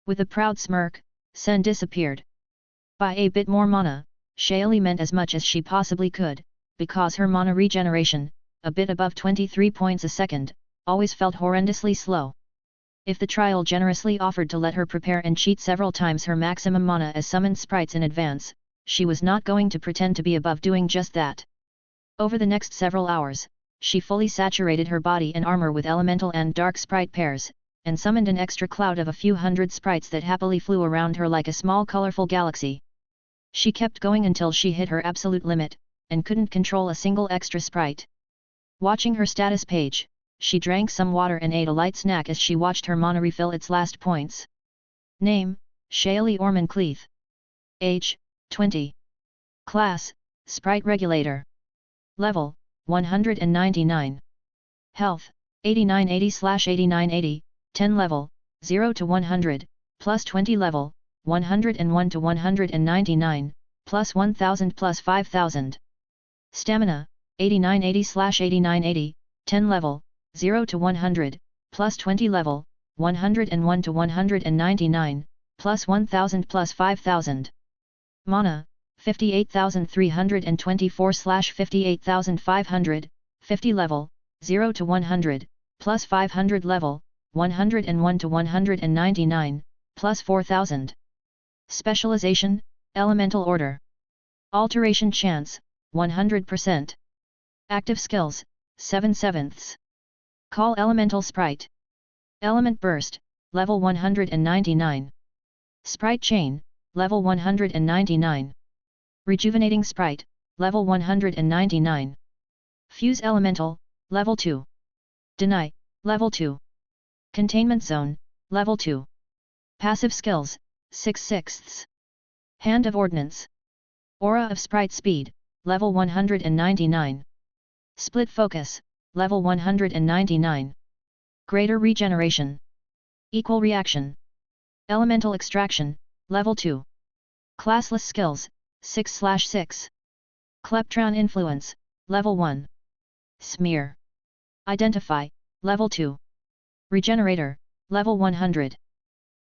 With a proud smirk, Sen disappeared. By a bit more mana, Shaili meant as much as she possibly could, because her mana regeneration, a bit above 23 points a second, always felt horrendously slow. If the trial generously offered to let her prepare and cheat several times her maximum mana as summoned sprites in advance, she was not going to pretend to be above doing just that. Over the next several hours, she fully saturated her body and armor with elemental and dark sprite pairs, and summoned an extra cloud of a few hundred sprites that happily flew around her like a small colorful galaxy. She kept going until she hit her absolute limit, and couldn't control a single extra sprite. Watching her status page, she drank some water and ate a light snack as she watched her mana refill its last points. Name, Shaili Ormancleith. Age, 20. Class, Sprite Regulator. Level, 199. Health, 8980/8980, 10 level, 0 to 100, plus 20 level, 101 to 199, plus 1000 plus 5000. Stamina, 8980/8980, 10 level, 0 to 100, plus 20 level, 101 to 199, plus 1000 plus 5000. Mana, 58,324/58,500, 50 level, 0 to 100, plus 500 level, 101 to 199, plus 4000. Specialization, Elemental Order. Alteration Chance, 100%. Active Skills, 7/7. Call Elemental Sprite. Element Burst, level 199. Sprite Chain, level 199. Rejuvenating Sprite, level 199. Fuse Elemental, level 2. Deny, level 2. Containment Zone, level 2. Passive Skills, 6/6. Hand of Ordnance. Aura of Sprite Speed, level 199. Split Focus, level 199. Greater Regeneration. Equal Reaction. Elemental Extraction, level 2. Classless Skills, 6/6. Kleptron Influence, level 1. Smear. Identify, level 2. Regenerator, level 100.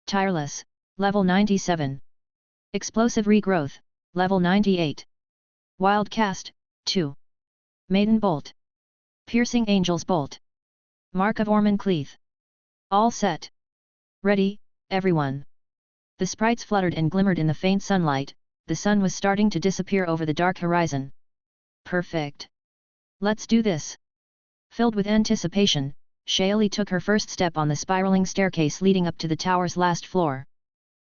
Tireless, level 97. Explosive Regrowth, level 98. Wildcast, 2. Maiden Bolt. Piercing Angel's Bolt. Mark of Ormancleith. All set. Ready, everyone. The sprites fluttered and glimmered in the faint sunlight, the sun was starting to disappear over the dark horizon. Perfect! Let's do this! Filled with anticipation, Shaoli took her first step on the spiraling staircase leading up to the tower's last floor.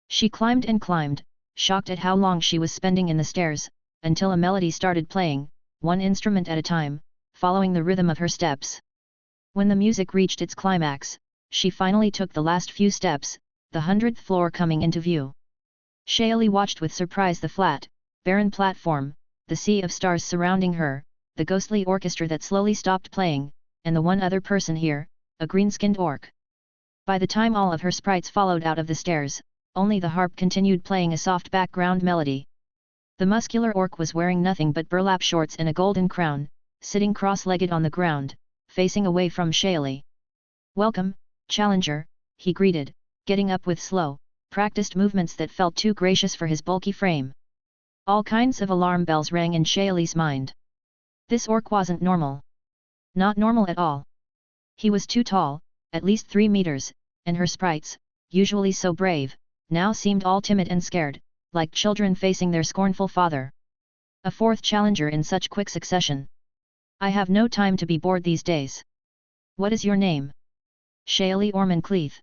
She climbed and climbed, shocked at how long she was spending in the stairs, until a melody started playing, one instrument at a time, following the rhythm of her steps. When the music reached its climax, she finally took the last few steps, the 100th floor coming into view. Shaoli watched with surprise the flat, barren platform, the sea of stars surrounding her, the ghostly orchestra that slowly stopped playing, and the one other person here, a green-skinned orc. By the time all of her sprites followed out of the stairs, only the harp continued playing a soft background melody. The muscular orc was wearing nothing but burlap shorts and a golden crown, sitting cross-legged on the ground, facing away from Shaoli. "Welcome, challenger," he greeted, getting up with slow, practiced movements that felt too gracious for his bulky frame. All kinds of alarm bells rang in Shaoli's mind. This orc wasn't normal. Not normal at all. He was too tall, at least 3 meters, and her sprites, usually so brave, now seemed all timid and scared, like children facing their scornful father. A fourth challenger in such quick succession. I have no time to be bored these days. What is your name? Shaoli Ormancleith.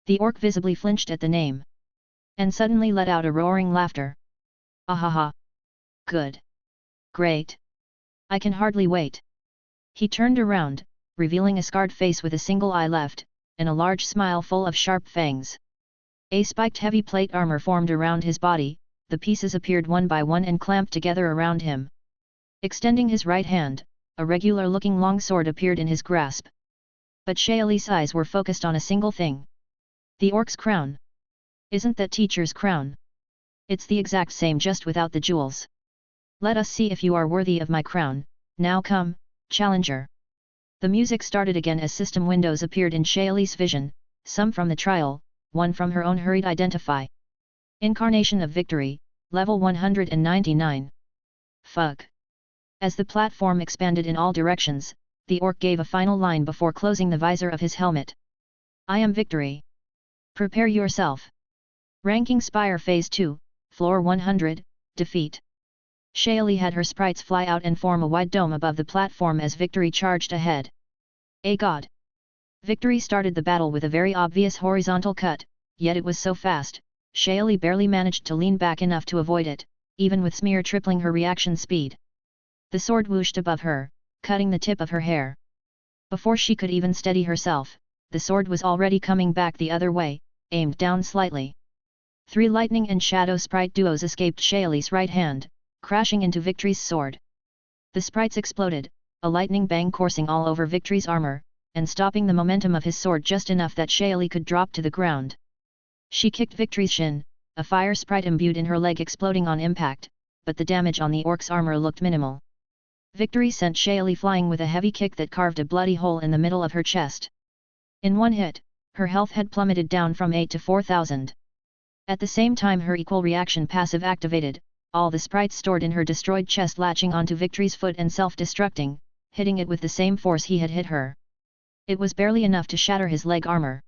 The orc visibly flinched at the name. And suddenly let out a roaring laughter. Ahaha! Good! Great! I can hardly wait. He turned around, revealing a scarred face with a single eye left, and a large smile full of sharp fangs. A spiked heavy plate armor formed around his body, the pieces appeared one by one and clamped together around him. Extending his right hand, a regular-looking longsword appeared in his grasp. But Shaoli's eyes were focused on a single thing. The orc's crown. Isn't that teacher's crown? It's the exact same just without the jewels. Let us see if you are worthy of my crown, now come, challenger. The music started again as system windows appeared in Shaoli's vision, some from the trial, one from her own hurried identify. Incarnation of Victory, level 199. Fuck. As the platform expanded in all directions, the orc gave a final line before closing the visor of his helmet. I am Victory. Prepare yourself. Ranking Spire Phase 2, Floor 100, Defeat. Shaoli had her sprites fly out and form a wide dome above the platform as Victory charged ahead. A god! Victory started the battle with a very obvious horizontal cut, yet it was so fast, Shaoli barely managed to lean back enough to avoid it, even with Smear tripling her reaction speed. The sword whooshed above her, cutting the tip of her hair. Before she could even steady herself, the sword was already coming back the other way, aimed down slightly. 3 lightning and shadow sprite duos escaped Shaoli's right hand, crashing into Victory's sword. The sprites exploded, a lightning bang coursing all over Victory's armor, and stopping the momentum of his sword just enough that Shaoli could drop to the ground. She kicked Victory's shin, a fire sprite imbued in her leg exploding on impact, but the damage on the orc's armor looked minimal. Victory sent Shaoli flying with a heavy kick that carved a bloody hole in the middle of her chest. In one hit, her health had plummeted down from 8 to 4,000. At the same time her equal reaction passive activated, all the sprites stored in her destroyed chest latching onto Victory's foot and self-destructing, hitting it with the same force he had hit her. It was barely enough to shatter his leg armor.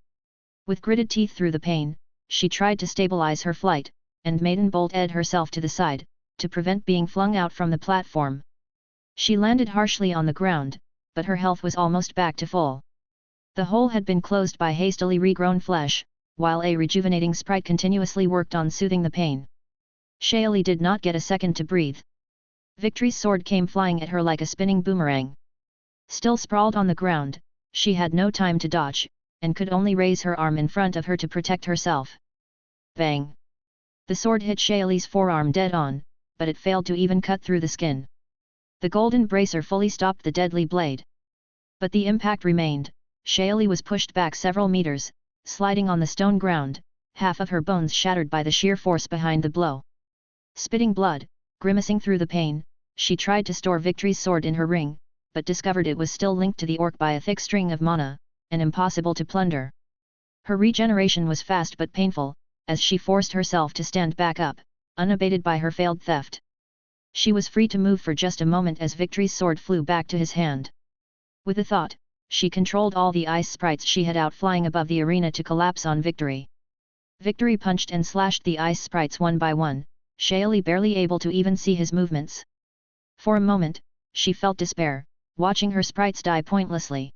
With gritted teeth through the pain, she tried to stabilize her flight, and Maiden bolted herself to the side, to prevent being flung out from the platform. She landed harshly on the ground, but her health was almost back to full. The hole had been closed by hastily regrown flesh, while a rejuvenating sprite continuously worked on soothing the pain. Shaoli did not get a second to breathe. Victory's sword came flying at her like a spinning boomerang. Still sprawled on the ground, she had no time to dodge, and could only raise her arm in front of her to protect herself. Bang! The sword hit Shaoli's forearm dead on, but it failed to even cut through the skin. The golden bracer fully stopped the deadly blade. But the impact remained. Shaoli was pushed back several meters, sliding on the stone ground, half of her bones shattered by the sheer force behind the blow. Spitting blood, grimacing through the pain, she tried to store Victory's sword in her ring, but discovered it was still linked to the orc by a thick string of mana, and impossible to plunder. Her regeneration was fast but painful, as she forced herself to stand back up, unabated by her failed theft. She was free to move for just a moment as Victory's sword flew back to his hand. With a thought, she controlled all the ice sprites she had out flying above the arena to collapse on Victory. Victory punched and slashed the ice sprites one by one, Shaoli barely able to even see his movements. For a moment, she felt despair, watching her sprites die pointlessly.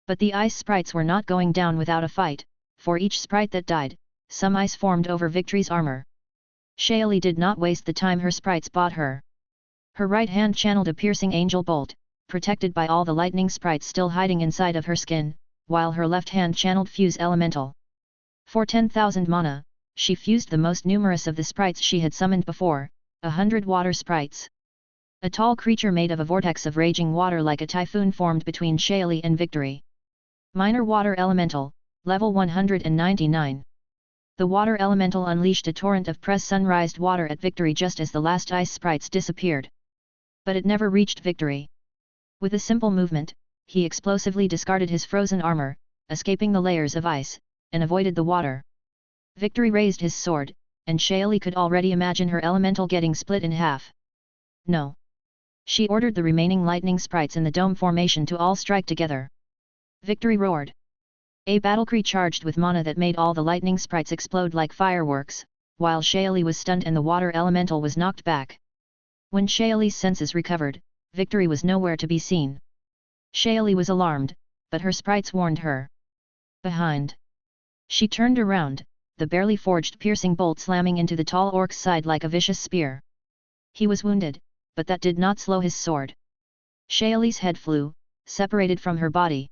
But the ice sprites were not going down without a fight, for each sprite that died, some ice formed over Victory's armor. Shaoli did not waste the time her sprites bought her. Her right hand channeled a piercing angel bolt, protected by all the lightning sprites still hiding inside of her skin, while her left hand channeled fuse elemental. For 10,000 mana, she fused the most numerous of the sprites she had summoned before, 100 water sprites. A tall creature made of a vortex of raging water like a typhoon formed between Shaoli and Victory. Minor Water Elemental, level 199. The water elemental unleashed a torrent of sunrised water at Victory just as the last ice sprites disappeared. But it never reached Victory. With a simple movement, he explosively discarded his frozen armor, escaping the layers of ice, and avoided the water. Victory raised his sword, and Shaoli could already imagine her elemental getting split in half. No. She ordered the remaining lightning sprites in the dome formation to all strike together. Victory roared. A battlecry charged with mana that made all the lightning sprites explode like fireworks, while Shaoli was stunned and the water elemental was knocked back. When Shaoli's senses recovered, Victory was nowhere to be seen. Shaoli was alarmed, but her sprites warned her. Behind. She turned around, the barely forged piercing bolt slamming into the tall orc's side like a vicious spear. He was wounded, but that did not slow his sword. Shaoli's head flew, separated from her body.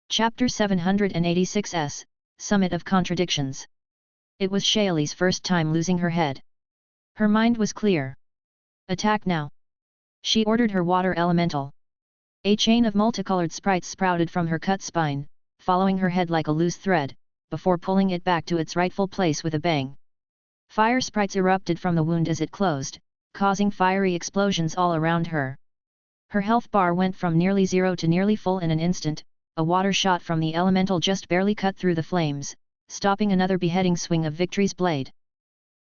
Chapter 786 Summit of Contradictions. It was Shaoli's first time losing her head. Her mind was clear. Attack now! She ordered her water elemental. A chain of multicolored sprites sprouted from her cut spine, following her head like a loose thread, before pulling it back to its rightful place with a bang. Fire sprites erupted from the wound as it closed, causing fiery explosions all around her. Her health bar went from nearly zero to nearly full in an instant. A water shot from the elemental just barely cut through the flames, stopping another beheading swing of Victory's blade.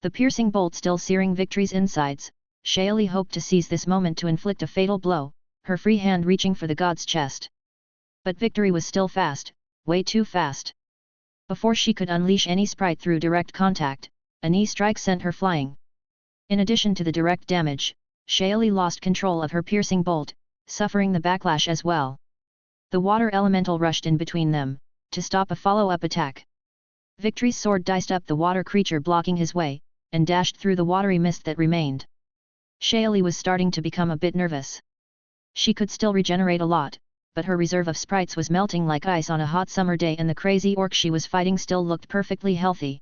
The piercing bolt still searing Victory's insides, Shaoli hoped to seize this moment to inflict a fatal blow, her free hand reaching for the god's chest. But Victory was still fast, way too fast. Before she could unleash any sprite through direct contact, a knee strike sent her flying. In addition to the direct damage, Shaoli lost control of her piercing bolt, suffering the backlash as well. The water elemental rushed in between them, to stop a follow-up attack. Victory's sword diced up the water creature blocking his way, and dashed through the watery mist that remained. Shaoli was starting to become a bit nervous. She could still regenerate a lot, but her reserve of sprites was melting like ice on a hot summer day and the crazy orc she was fighting still looked perfectly healthy.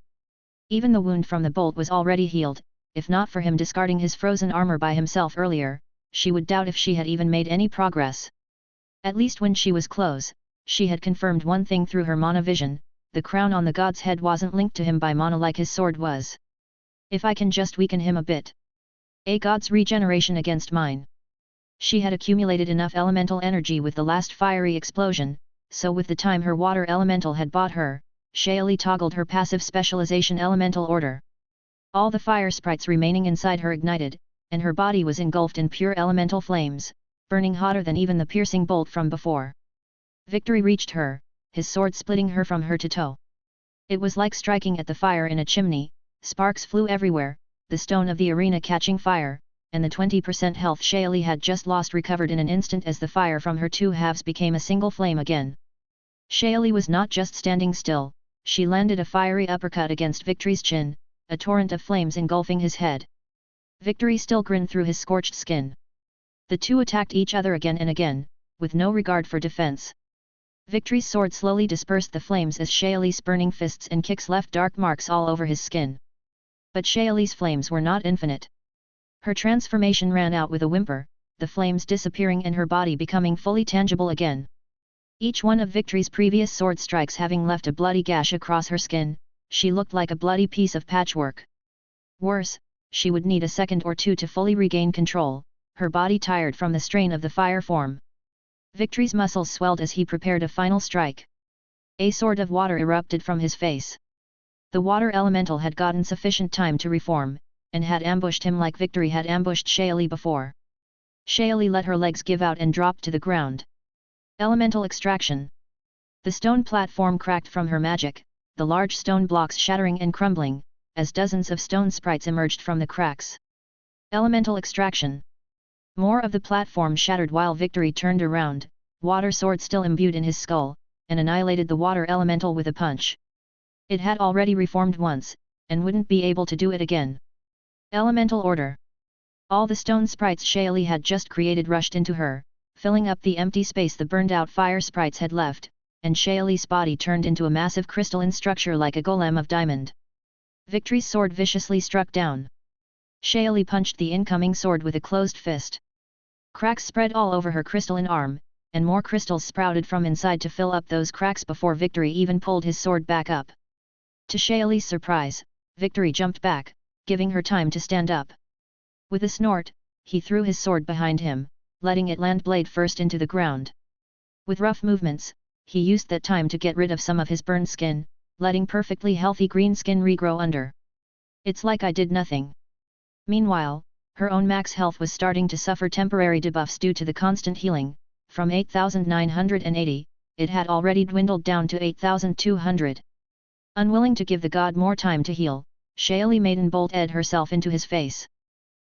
Even the wound from the bolt was already healed, if not for him discarding his frozen armor by himself earlier, she would doubt if she had even made any progress. At least when she was close, she had confirmed one thing through her mana vision, the crown on the god's head wasn't linked to him by mana like his sword was. If I can just weaken him a bit. A god's regeneration against mine. She had accumulated enough elemental energy with the last fiery explosion, so with the time her water elemental had bought her, Shaoli toggled her passive specialization elemental order. All the fire sprites remaining inside her ignited, and her body was engulfed in pure elemental flames, burning hotter than even the piercing bolt from before. Victory reached her, his sword splitting her from her to toe. It was like striking at the fire in a chimney, sparks flew everywhere, the stone of the arena catching fire, and the 20% health Shaoli had just lost recovered in an instant as the fire from her two halves became a single flame again. Shaoli was not just standing still, she landed a fiery uppercut against Victory's chin, a torrent of flames engulfing his head. Victory still grinned through his scorched skin. The two attacked each other again and again, with no regard for defense. Victory's sword slowly dispersed the flames as Shaoli's burning fists and kicks left dark marks all over his skin. But Shaoli's flames were not infinite. Her transformation ran out with a whimper, the flames disappearing and her body becoming fully tangible again. Each one of Victory's previous sword strikes having left a bloody gash across her skin, she looked like a bloody piece of patchwork. Worse, she would need a second or two to fully regain control, her body tired from the strain of the fire form. Victory's muscles swelled as he prepared a final strike. A sword of water erupted from his face. The water elemental had gotten sufficient time to reform, and had ambushed him like Victory had ambushed Shaoli before. Shaoli let her legs give out and dropped to the ground. Elemental extraction. The stone platform cracked from her magic, the large stone blocks shattering and crumbling, as dozens of stone sprites emerged from the cracks. Elemental extraction. More of the platform shattered while Victory turned around, water sword still imbued in his skull, and annihilated the water elemental with a punch. It had already reformed once, and wouldn't be able to do it again. Elemental order. All the stone sprites Shaili had just created rushed into her, filling up the empty space the burned-out fire sprites had left, and Shaili's body turned into a massive crystalline structure like a golem of diamond. Victory's sword viciously struck down. Shaili punched the incoming sword with a closed fist. Cracks spread all over her crystalline arm, and more crystals sprouted from inside to fill up those cracks before Victory even pulled his sword back up. To Shaili's surprise, Victory jumped back, giving her time to stand up. With a snort, he threw his sword behind him, letting it land blade first into the ground. With rough movements, he used that time to get rid of some of his burned skin, letting perfectly healthy green skin regrow under. It's like I did nothing. Meanwhile, her own max health was starting to suffer temporary debuffs due to the constant healing. From 8,980, it had already dwindled down to 8,200. Unwilling to give the god more time to heal, Shaili Maiden bolted herself into his face.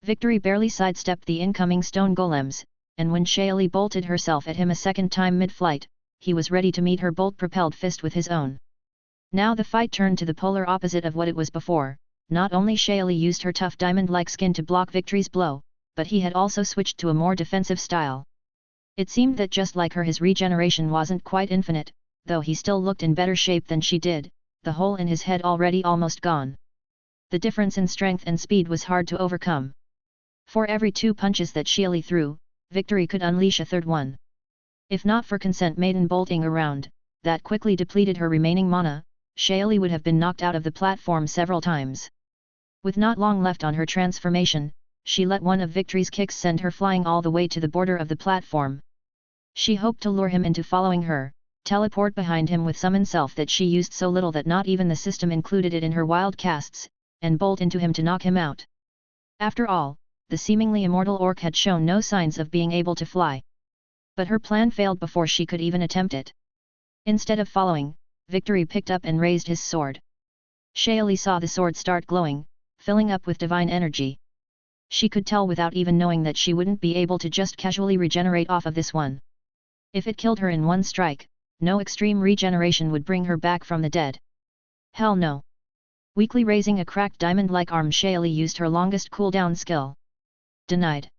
Victory barely sidestepped the incoming stone golems, and when Shaili bolted herself at him a second time mid-flight, he was ready to meet her bolt-propelled fist with his own. Now the fight turned to the polar opposite of what it was before. Not only Shaili used her tough diamond-like skin to block Victory's blow, but he had also switched to a more defensive style. It seemed that just like her, his regeneration wasn't quite infinite, though he still looked in better shape than she did, the hole in his head already almost gone. The difference in strength and speed was hard to overcome. For every 2 punches that Shaili threw, Victory could unleash a third one. If not for Consent Maiden bolting around, that quickly depleted her remaining mana, Shaili would have been knocked out of the platform several times. With not long left on her transformation, she let one of Victory's kicks send her flying all the way to the border of the platform. She hoped to lure him into following her, teleport behind him with summon self that she used so little that not even the system included it in her wild casts, and bolt into him to knock him out. After all, the seemingly immortal orc had shown no signs of being able to fly. But her plan failed before she could even attempt it. Instead of following, Victory picked up and raised his sword. Shaili saw the sword start glowing, filling up with divine energy. She could tell without even knowing that she wouldn't be able to just casually regenerate off of this one. If it killed her in one strike, no extreme regeneration would bring her back from the dead. Hell no. Weakly raising a cracked diamond-like arm, Shaili used her longest cooldown skill. Denied.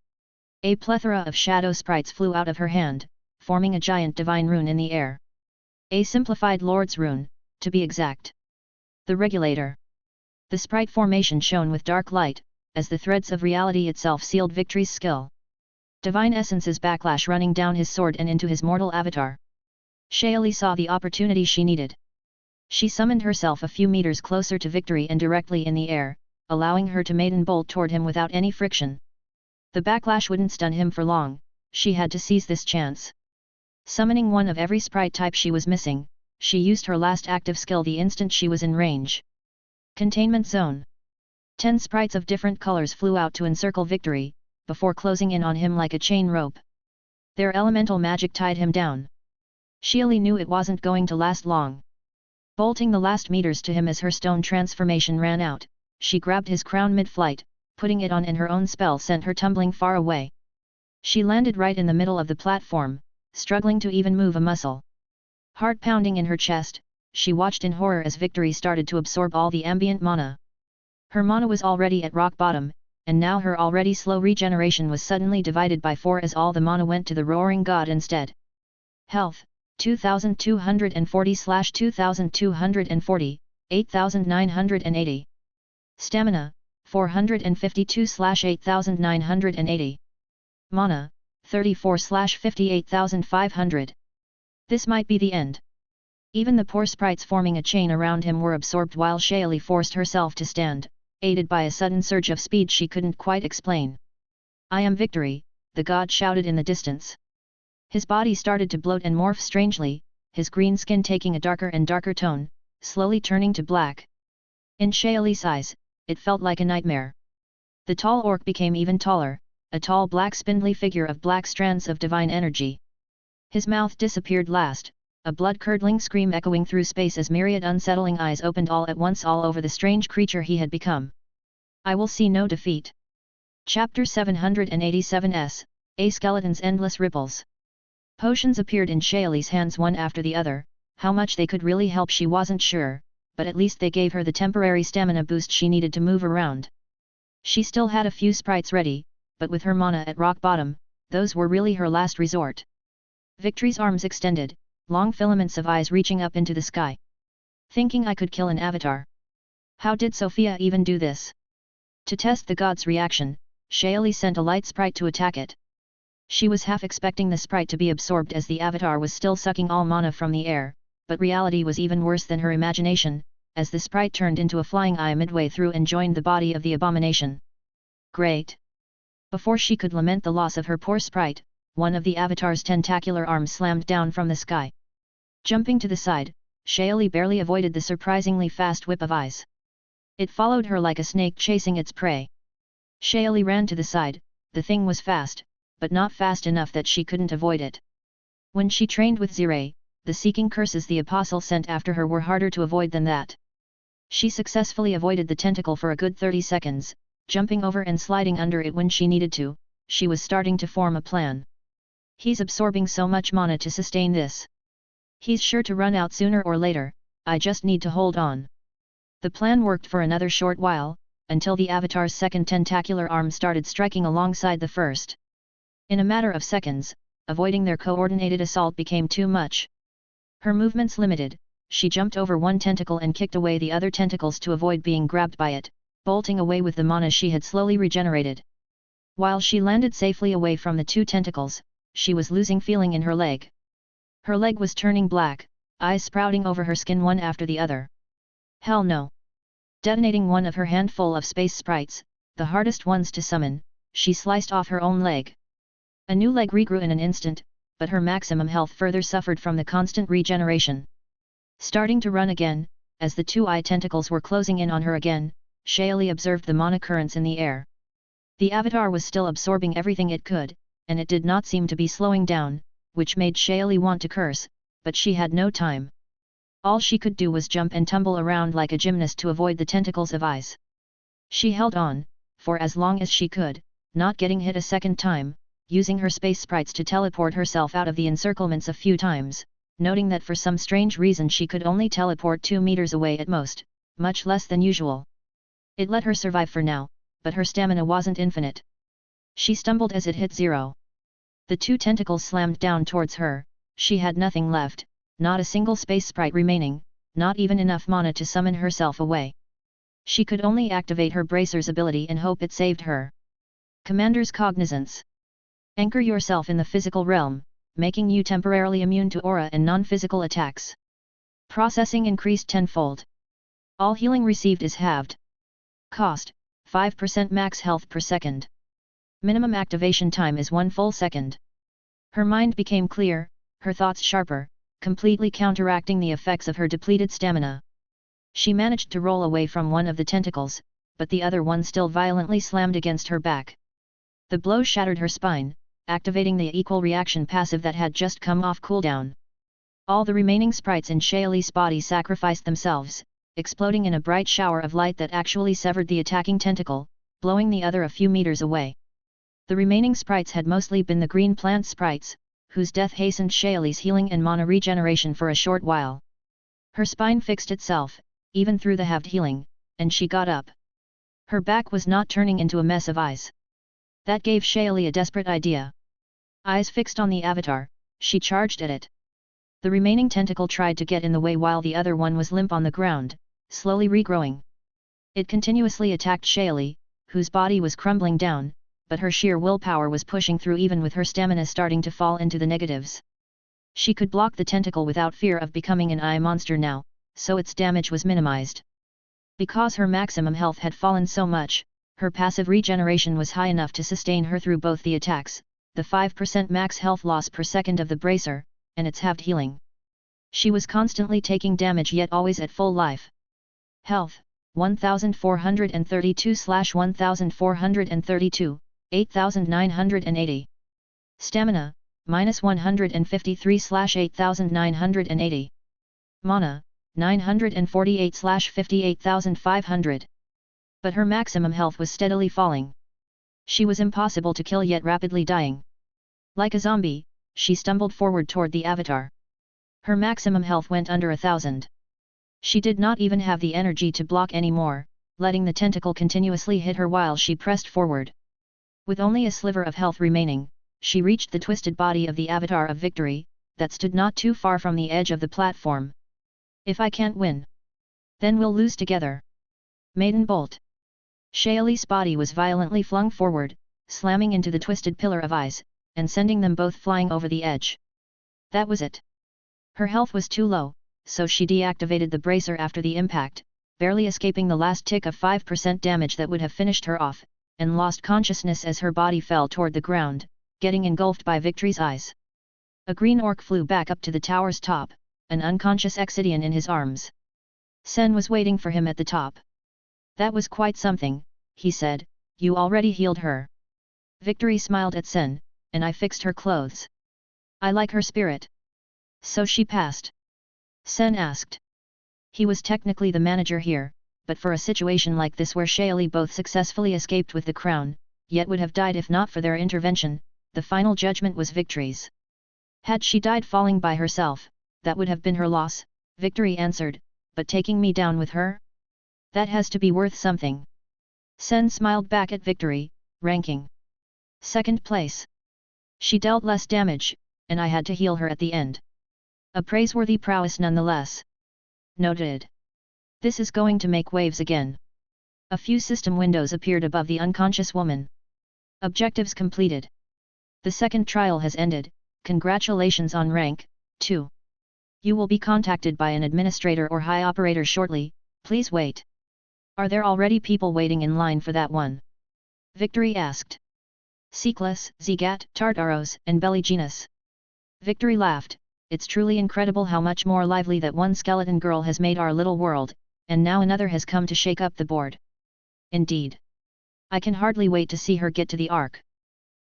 A plethora of shadow sprites flew out of her hand, forming a giant divine rune in the air. A simplified Lord's rune, to be exact. The Regulator. The sprite formation shone with dark light, as the threads of reality itself sealed Victory's skill. Divine essence's backlash running down his sword and into his mortal avatar. Shaili saw the opportunity she needed. She summoned herself a few meters closer to Victory and directly in the air, allowing her to maiden bolt toward him without any friction. The backlash wouldn't stun him for long, she had to seize this chance. Summoning one of every sprite type she was missing, she used her last active skill the instant she was in range. Containment Zone. 10 sprites of different colors flew out to encircle Victory, before closing in on him like a chain rope. Their elemental magic tied him down. Shaili knew it wasn't going to last long. Bolting the last meters to him as her stone transformation ran out, she grabbed his crown mid-flight, putting it on, and her own spell sent her tumbling far away. She landed right in the middle of the platform, struggling to even move a muscle. Heart pounding in her chest, she watched in horror as Victory started to absorb all the ambient mana. Her mana was already at rock bottom, and now her already slow regeneration was suddenly divided by 4 as all the mana went to the roaring god instead. Health, 2240/2240, 8980. Stamina, 452/8980. Mana, 34/58500. This might be the end. Even the poor sprites forming a chain around him were absorbed while Shaili forced herself to stand, aided by a sudden surge of speed she couldn't quite explain. "I am Victory," the god shouted in the distance. His body started to bloat and morph strangely, his green skin taking a darker and darker tone, slowly turning to black. In Shaili's eyes, it felt like a nightmare. The tall orc became even taller, a tall black spindly figure of black strands of divine energy. His mouth disappeared last, a blood-curdling scream echoing through space as myriad unsettling eyes opened all at once all over the strange creature he had become. I will see no defeat. Chapter 787 A Skeleton's Endless Ripples. Potions appeared in Shaylee's hands one after the other. How much they could really help she wasn't sure, but at least they gave her the temporary stamina boost she needed to move around. She still had a few sprites ready, but with her mana at rock bottom, those were really her last resort. Victory's arms extended, long filaments of eyes reaching up into the sky. Thinking I could kill an avatar. How did Sofia even do this? To test the god's reaction, Shaylee sent a light sprite to attack it. She was half expecting the sprite to be absorbed as the avatar was still sucking all mana from the air, but reality was even worse than her imagination, as the sprite turned into a flying eye midway through and joined the body of the abomination. Great! Before she could lament the loss of her poor sprite, one of the avatar's tentacular arms slammed down from the sky. Jumping to the side, Shaylee barely avoided the surprisingly fast whip of eyes. It followed her like a snake chasing its prey. Shaylee ran to the side. The thing was fast, but not fast enough that she couldn't avoid it. When she trained with Ziray, the seeking curses the apostle sent after her were harder to avoid than that. She successfully avoided the tentacle for a good 30 seconds, jumping over and sliding under it when she needed to. She was starting to form a plan. He's absorbing so much mana to sustain this. He's sure to run out sooner or later, I just need to hold on. The plan worked for another short while, until the avatar's second tentacular arm started striking alongside the first. In a matter of seconds, avoiding their coordinated assault became too much. Her movements limited, she jumped over one tentacle and kicked away the other tentacles to avoid being grabbed by it, bolting away with the mana she had slowly regenerated. While she landed safely away from the two tentacles, she was losing feeling in her leg. Her leg was turning black, eyes sprouting over her skin one after the other. Hell no! Detonating one of her handful of space sprites, the hardest ones to summon, she sliced off her own leg. A new leg regrew in an instant, but her maximum health further suffered from the constant regeneration. Starting to run again, as the two eye tentacles were closing in on her again, Shaylee observed the mana currents in the air. The avatar was still absorbing everything it could, and it did not seem to be slowing down, which made Shaylee want to curse, but she had no time. All she could do was jump and tumble around like a gymnast to avoid the tentacles of eyes. She held on, for as long as she could, not getting hit a second time, using her space sprites to teleport herself out of the encirclements a few times, noting that for some strange reason she could only teleport 2 meters away at most, much less than usual. It let her survive for now, but her stamina wasn't infinite. She stumbled as it hit zero. The two tentacles slammed down towards her. She had nothing left, not a single space sprite remaining, not even enough mana to summon herself away. She could only activate her Bracer's ability and hope it saved her. Commander's Cognizance. Anchor yourself in the physical realm, making you temporarily immune to aura and non-physical attacks. Processing increased tenfold. All healing received is halved. Cost, 5% max health per second. Minimum activation time is 1 full second. Her mind became clear, her thoughts sharper, completely counteracting the effects of her depleted stamina. She managed to roll away from one of the tentacles, but the other one still violently slammed against her back. The blow shattered her spine, activating the equal reaction passive that had just come off cooldown. All the remaining sprites in Shaylee's body sacrificed themselves, exploding in a bright shower of light that actually severed the attacking tentacle, blowing the other a few meters away. The remaining sprites had mostly been the green plant sprites, whose death hastened Shaylee's healing and mana regeneration for a short while. Her spine fixed itself, even through the halved healing, and she got up. Her back was not turning into a mess of eyes. That gave Shaylee a desperate idea. Eyes fixed on the avatar, she charged at it. The remaining tentacle tried to get in the way while the other one was limp on the ground, slowly regrowing. It continuously attacked Shaylee, whose body was crumbling down, but her sheer willpower was pushing through even with her stamina starting to fall into the negatives. She could block the tentacle without fear of becoming an eye monster now, so its damage was minimized. Because her maximum health had fallen so much, her passive regeneration was high enough to sustain her through both the attacks, the 5% max health loss per second of the bracer, and its halved healing. She was constantly taking damage yet always at full life. Health, 1432/1432, 8980. Stamina, -153/8980. Mana, 948/58,500. But her maximum health was steadily falling. She was impossible to kill yet rapidly dying. Like a zombie, she stumbled forward toward the avatar. Her maximum health went under 1,000. She did not even have the energy to block anymore, letting the tentacle continuously hit her while she pressed forward. With only a sliver of health remaining, she reached the twisted body of the avatar of victory, that stood not too far from the edge of the platform. If I can't win, then we'll lose together. Maiden Bolt. Shayali's body was violently flung forward, slamming into the twisted pillar of ice, and sending them both flying over the edge. That was it. Her health was too low, so she deactivated the bracer after the impact, barely escaping the last tick of 5% damage that would have finished her off, and lost consciousness as her body fell toward the ground, getting engulfed by Victory's eyes. A green orc flew back up to the tower's top, an unconscious Exidian in his arms. Sen was waiting for him at the top. That was quite something, he said, you already healed her. Victory smiled at Sen, and I fixed her clothes. I like her spirit. So she passed? Sen asked. He was technically the manager here, but for a situation like this where Shayali both successfully escaped with the crown, yet would have died if not for their intervention, the final judgment was Victory's. Had she died falling by herself, that would have been her loss, Victory answered, but taking me down with her? That has to be worth something. Sen smiled back at Victory, ranking. Second place. She dealt less damage, and I had to heal her at the end. A praiseworthy prowess nonetheless. Noted. This is going to make waves again. A few system windows appeared above the unconscious woman. Objectives completed. The second trial has ended, congratulations on rank 2. You will be contacted by an administrator or high operator shortly, please wait. Are there already people waiting in line for that one? Victory asked. Seekless, Zegat, Tartaros, and Belligenus. Victory laughed, it's truly incredible how much more lively that one skeleton girl has made our little world, and now another has come to shake up the board. Indeed. I can hardly wait to see her get to the Ark.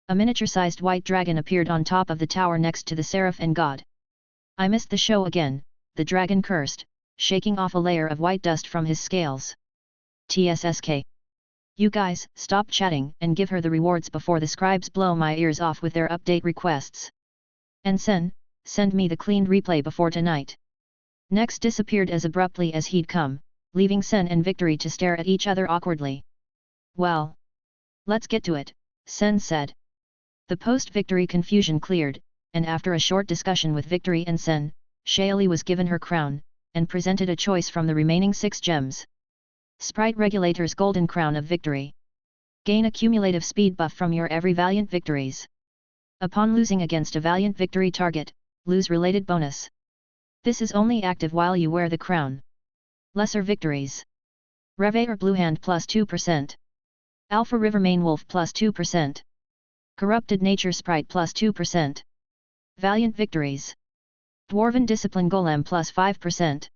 A miniature-sized white dragon appeared on top of the tower next to the Seraph and God. I missed the show again, the dragon cursed, shaking off a layer of white dust from his scales. TSSK. You guys, stop chatting and give her the rewards before the scribes blow my ears off with their update requests. And Sen, send me the cleaned replay before tonight. Next disappeared as abruptly as he'd come, leaving Sen and Victory to stare at each other awkwardly. Well, let's get to it, Sen said. The post-victory confusion cleared, and after a short discussion with Victory and Sen, Shayali was given her crown, and presented a choice from the remaining 6 gems. Sprite Regulator's Golden Crown of Victory. Gain a cumulative speed buff from your every Valiant Victories. Upon losing against a Valiant Victory target, lose related bonus. This is only active while you wear the crown. Lesser Victories. Reveilleur Blue Hand plus 2%. Alpha River Main Wolf plus 2%. Corrupted Nature Sprite plus 2%. Valiant Victories. Dwarven Discipline Golem plus 5%.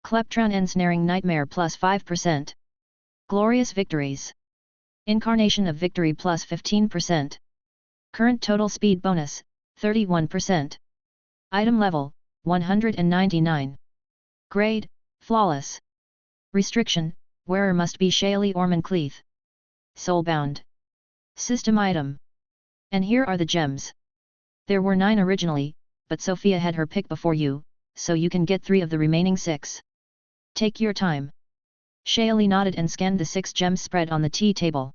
Kleptron Ensnaring Nightmare plus 5%. Glorious Victories. Incarnation of Victory plus 15%. Current total speed bonus, 31%. Item level, 199. Grade, Flawless. Restriction, wearer must be Shayali Ormancleith. Soulbound. System item. And here are the gems. There were 9 originally, but Sofia had her pick before you, so you can get 3 of the remaining 6. Take your time. Shayali nodded and scanned the 6 gems spread on the tea table.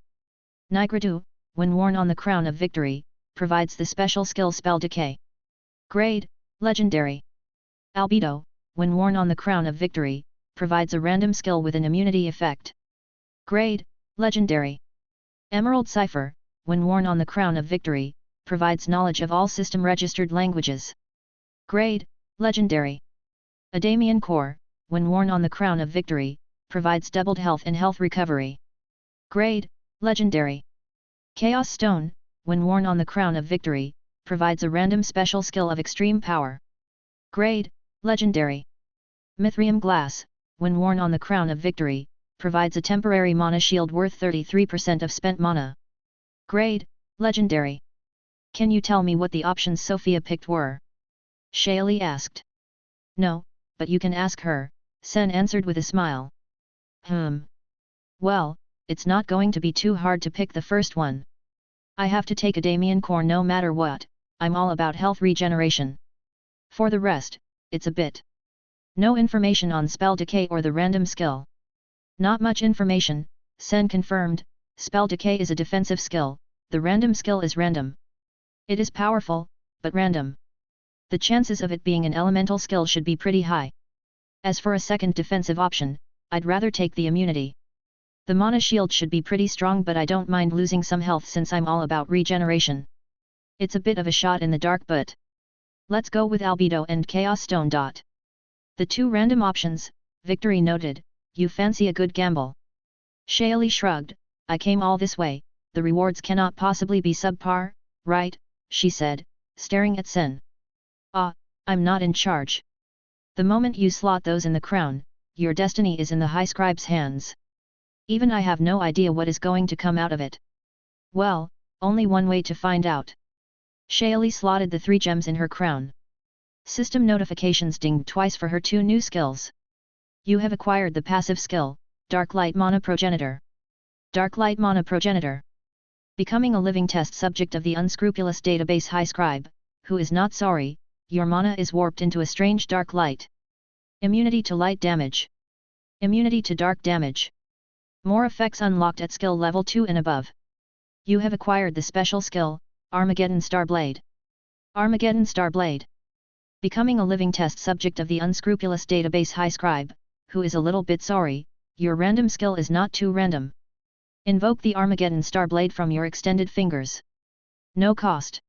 Nigradu, when worn on the Crown of Victory, provides the special skill Spell Decay. Grade, Legendary. Albedo, when worn on the Crown of Victory, provides a random skill with an immunity effect. Grade, Legendary. Emerald Cipher, when worn on the Crown of Victory, provides knowledge of all system-registered languages. Grade, Legendary. Adamian Core, when worn on the Crown of Victory, provides doubled health and health recovery. Grade, Legendary. Chaos Stone, when worn on the Crown of Victory, provides a random special skill of extreme power. Grade, Legendary. Mithrium Glass, when worn on the Crown of Victory, provides a temporary mana shield worth 33% of spent mana. Grade, Legendary. Can you tell me what the options Sofia picked were? Shaili asked. No, but you can ask her, Sen answered with a smile. Well, it's not going to be too hard to pick the first one. I have to take a Damien core no matter what, I'm all about health regeneration. For the rest, it's a bit. No information on spell decay or the random skill. Not much information, Sen confirmed. Spell decay is a defensive skill, the random skill is random. It is powerful, but random. The chances of it being an elemental skill should be pretty high. As for a second defensive option, I'd rather take the immunity. The mana shield should be pretty strong, but I don't mind losing some health since I'm all about regeneration. It's a bit of a shot in the dark, but let's go with albedo and chaos stone. The two random options, Victory noted. You fancy a good gamble? Shaili shrugged. I came all this way, the rewards cannot possibly be subpar, right? She said, staring at Sen. Ah, I'm not in charge. The moment you slot those in the crown, your destiny is in the High Scribe's hands. Even I have no idea what is going to come out of it. Well, only one way to find out. Shaili slotted the 3 gems in her crown. System notifications dinged twice for her 2 new skills. You have acquired the passive skill, Dark Light Mana Progenitor. Dark Light Mana Progenitor. Becoming a living test subject of the unscrupulous database High Scribe, who is not sorry, your mana is warped into a strange dark light. Immunity to light damage. Immunity to dark damage. More effects unlocked at skill level 2 and above. You have acquired the special skill, Armageddon Starblade. Armageddon Starblade. Becoming a living test subject of the unscrupulous database High Scribe, who is a little bit sorry, your random skill is not too random. Invoke the Armageddon Starblade from your extended fingers. No cost.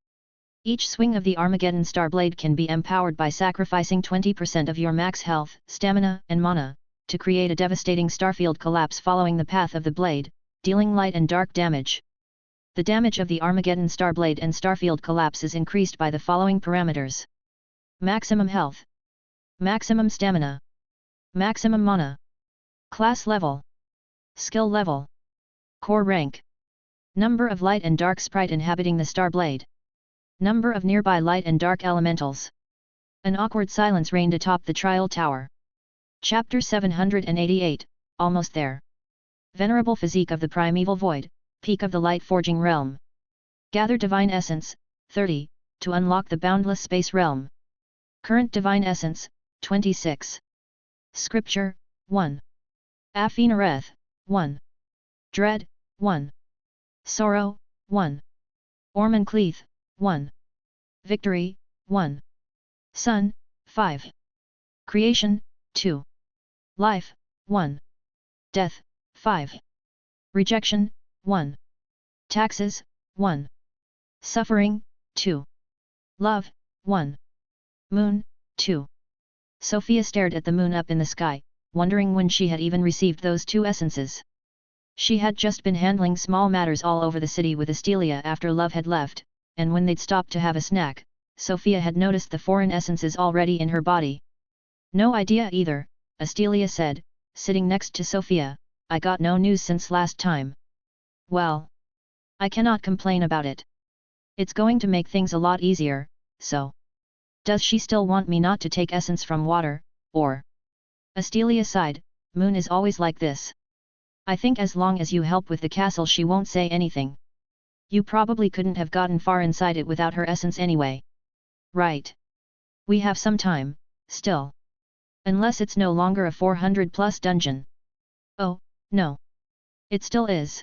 Each swing of the Armageddon Starblade can be empowered by sacrificing 20% of your max health, stamina, and mana, to create a devastating starfield collapse following the path of the blade, dealing light and dark damage. The damage of the Armageddon Starblade and starfield collapse is increased by the following parameters. Maximum health. Maximum stamina. Maximum mana. Class level. Skill level. Core rank. Number of light and dark sprite inhabiting the Starblade. Number of nearby light and dark elementals. An awkward silence reigned atop the trial tower. Chapter 788, Almost There. Venerable Physique of the Primeval Void, Peak of the Light Forging Realm. Gather Divine Essence, 30, to unlock the Boundless Space Realm. Current Divine Essence, 26. Scripture, 1. Afinareth, 1. Dread, 1. Sorrow, 1. Ormancleath, 1. Victory, 1. Sun, 5. Creation, 2. Life, 1. Death, 5. Rejection, 1. Taxes, 1. Suffering, 2. Love, 1. Moon, 2. Sofia stared at the moon up in the sky, wondering when she had even received those 2 essences. She had just been handling small matters all over the city with Astelia after Love had left, and when they'd stopped to have a snack, Sofia had noticed the foreign essences already in her body. No idea either, Astelia said, sitting next to Sofia. I got no news since last time. Well, I cannot complain about it. It's going to make things a lot easier, so. Does she still want me not to take essence from water, or? Astelia sighed. Moon is always like this. I think as long as you help with the castle she won't say anything. You probably couldn't have gotten far inside it without her essence anyway. Right. We have some time, still. Unless it's no longer a 400+ dungeon. Oh, no. It still is.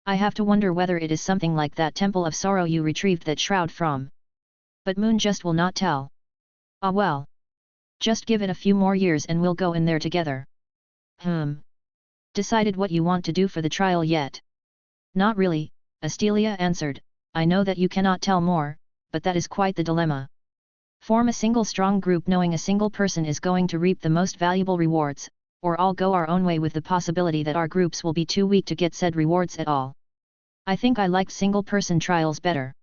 I have to wonder whether it is something like that Temple of Sorrow you retrieved that shroud from. But Moon just will not tell. Ah well. Just give it a few more years and we'll go in there together. Decided what you want to do for the trial yet? Not really, Astelia answered. I know that you cannot tell more, but that is quite the dilemma. Form a single strong group knowing a single person is going to reap the most valuable rewards, or all go our own way with the possibility that our groups will be too weak to get said rewards at all. I think I liked single-person trials better.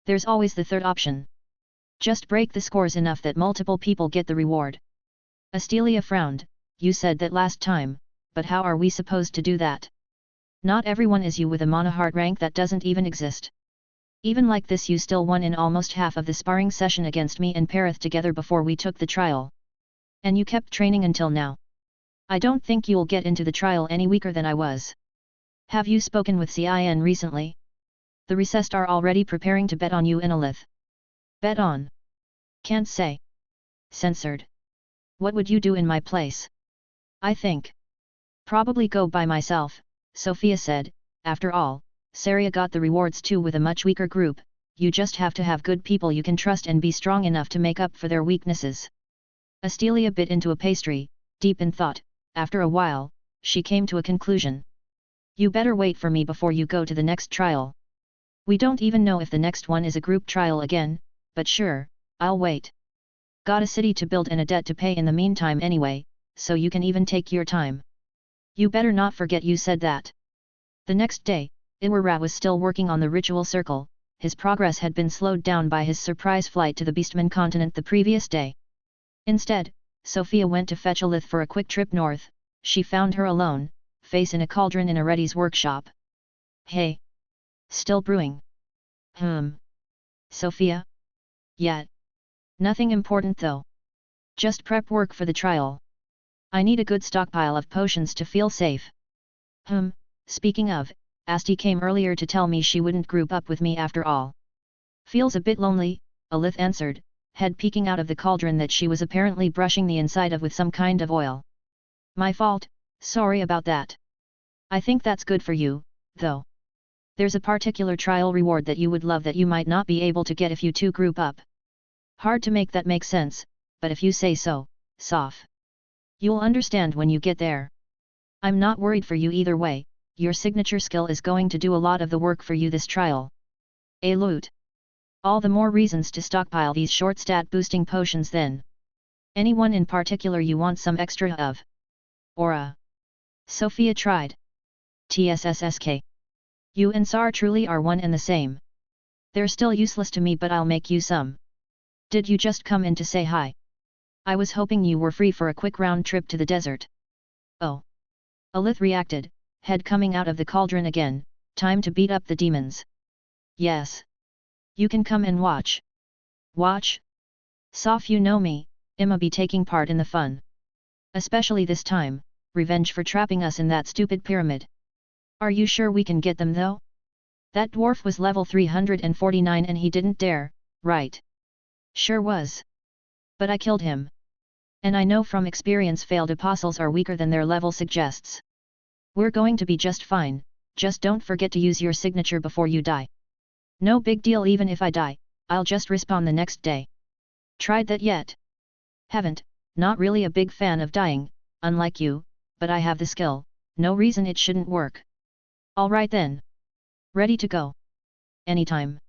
There's always the third option. Just break the scores enough that multiple people get the reward. Astelia frowned. You said that last time, but how are we supposed to do that? Not everyone is you with a mana heart rank that doesn't even exist. Even like this you still won in almost half of the sparring session against me and Perith together before we took the trial. And you kept training until now. I don't think you'll get into the trial any weaker than I was. Have you spoken with Cin recently? The recessed are already preparing to bet on you in Alith. Bet on? Can't say. Censored. What would you do in my place? I think. Probably go by myself, Sofia said. After all, Saria got the rewards too with a much weaker group. You just have to have good people you can trust and be strong enough to make up for their weaknesses. Astelia bit into a pastry, deep in thought. After a while, she came to a conclusion. You better wait for me before you go to the next trial. We don't even know if the next one is a group trial again, but sure, I'll wait. Got a city to build and a debt to pay in the meantime anyway, so you can even take your time. You better not forget you said that. The next day, Iwara was still working on the ritual circle. His progress had been slowed down by his surprise flight to the Beastman continent the previous day. Instead, Sofia went to fetch Alith for a quick trip north. She found her alone, face in a cauldron in Aretti's workshop. Hey! Still brewing? Sofia? Yet. Nothing important though. Just prep work for the trial. I need a good stockpile of potions to feel safe. Speaking of, Asti came earlier to tell me she wouldn't group up with me after all. Feels a bit lonely, Alith answered, head peeking out of the cauldron that she was apparently brushing the inside of with some kind of oil. My fault, sorry about that. I think that's good for you, though. There's a particular trial reward that you would love that you might not be able to get if you two group up. Hard to make that make sense, but if you say so, Sof. You'll understand when you get there. I'm not worried for you either way, your signature skill is going to do a lot of the work for you this trial. A loot. All the more reasons to stockpile these short stat boosting potions then. Anyone in particular you want some extra of? Aura. Sofia tried. TSSSK. You and Sar truly are one and the same. They're still useless to me but I'll make you some. Did you just come in to say hi? I was hoping you were free for a quick round trip to the desert. Oh. Alith reacted, head coming out of the cauldron again, time to beat up the demons. Yes. You can come and watch. Watch? Sof, you know me, I'ma be taking part in the fun. Especially this time, revenge for trapping us in that stupid pyramid. Are you sure we can get them though? That dwarf was level 349 and he didn't dare, right? Sure was. But I killed him. And I know from experience failed apostles are weaker than their level suggests. We're going to be just fine, just don't forget to use your signature before you die. No big deal even if I die, I'll just respawn the next day. Tried that yet? Haven't, not really a big fan of dying, unlike you, but I have the skill, no reason it shouldn't work. Alright then. Ready to go. Anytime.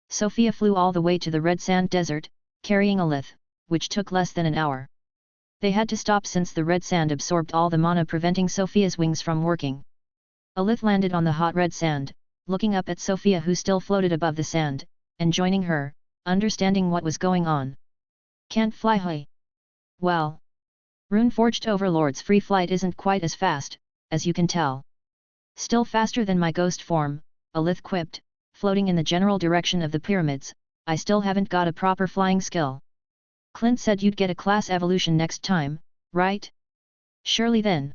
Sofia flew all the way to the Red Sand Desert, carrying Alith, which took less than an hour. They had to stop since the red sand absorbed all the mana preventing Sofia's wings from working. Alith landed on the hot red sand, looking up at Sofia who still floated above the sand, and joining her, understanding what was going on. Can't fly high. Well. Rune-forged overlord's free flight isn't quite as fast, as you can tell. Still faster than my ghost form, Alith quipped, floating in the general direction of the pyramids. I still haven't got a proper flying skill. Clint said you'd get a class evolution next time, right? Surely then.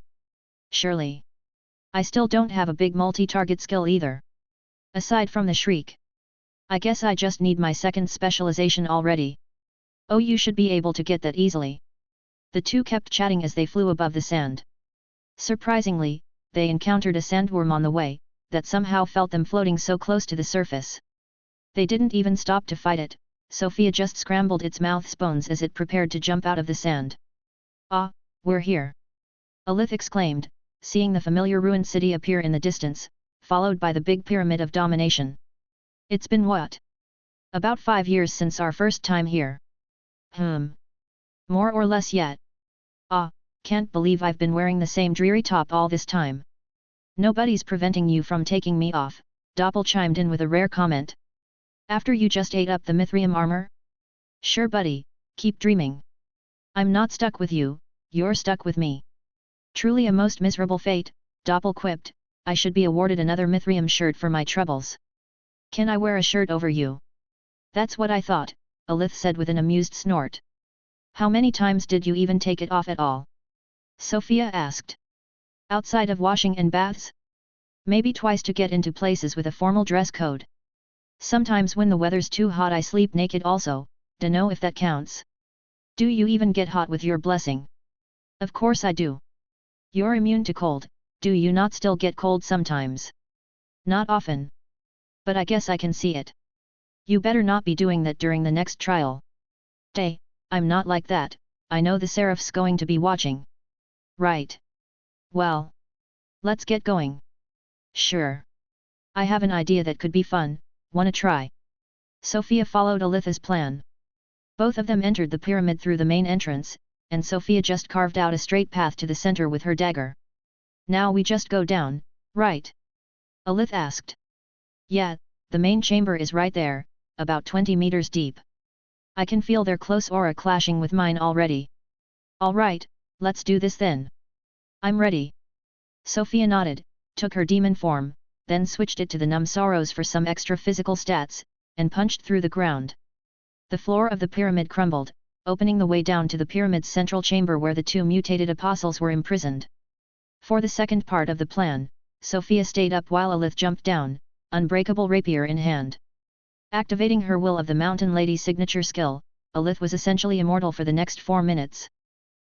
Surely. I still don't have a big multi-target skill either. Aside from the shriek. I guess I just need my second specialization already. Oh, you should be able to get that easily. The two kept chatting as they flew above the sand. Surprisingly, they encountered a sandworm on the way, that somehow felt them floating so close to the surface. They didn't even stop to fight it. Sofia just scrambled its mouth's bones as it prepared to jump out of the sand. Ah, we're here! Alith exclaimed, seeing the familiar ruined city appear in the distance, followed by the big pyramid of domination. It's been what? About 5 years since our first time here. More or less yet. Ah, can't believe I've been wearing the same dreary top all this time. Nobody's preventing you from taking me off, Doppel chimed in with a rare comment. After you just ate up the Mithrium armor? Sure buddy, keep dreaming. I'm not stuck with you, you're stuck with me. Truly a most miserable fate, Doppel quipped, I should be awarded another Mithrium shirt for my troubles. Can I wear a shirt over you? That's what I thought, Alith said with an amused snort. How many times did you even take it off at all? Sofia asked. Outside of washing and baths? Maybe twice to get into places with a formal dress code. Sometimes when the weather's too hot I sleep naked also, dunno if that counts. Do you even get hot with your blessing? Of course I do. You're immune to cold, do you not still get cold sometimes? Not often. But I guess I can see it. You better not be doing that during the next trial. Day, I'm not like that, I know the Seraph's going to be watching. Right. Well. Let's get going. Sure. I have an idea that could be fun, wanna try? Sofia followed Alith's plan. Both of them entered the pyramid through the main entrance, and Sofia just carved out a straight path to the center with her dagger. Now we just go down, right? Alith asked. Yeah, the main chamber is right there, about 20 meters deep. I can feel their close aura clashing with mine already. Alright, let's do this then. I'm ready. Sofia nodded, took her demon form, then switched it to the numb sorrows for some extra physical stats, and punched through the ground. The floor of the pyramid crumbled, opening the way down to the pyramid's central chamber where the two mutated apostles were imprisoned. For the second part of the plan, Sofia stayed up while Alith jumped down, unbreakable rapier in hand. Activating her Will of the Mountain Lady's signature skill, Alith was essentially immortal for the next 4 minutes.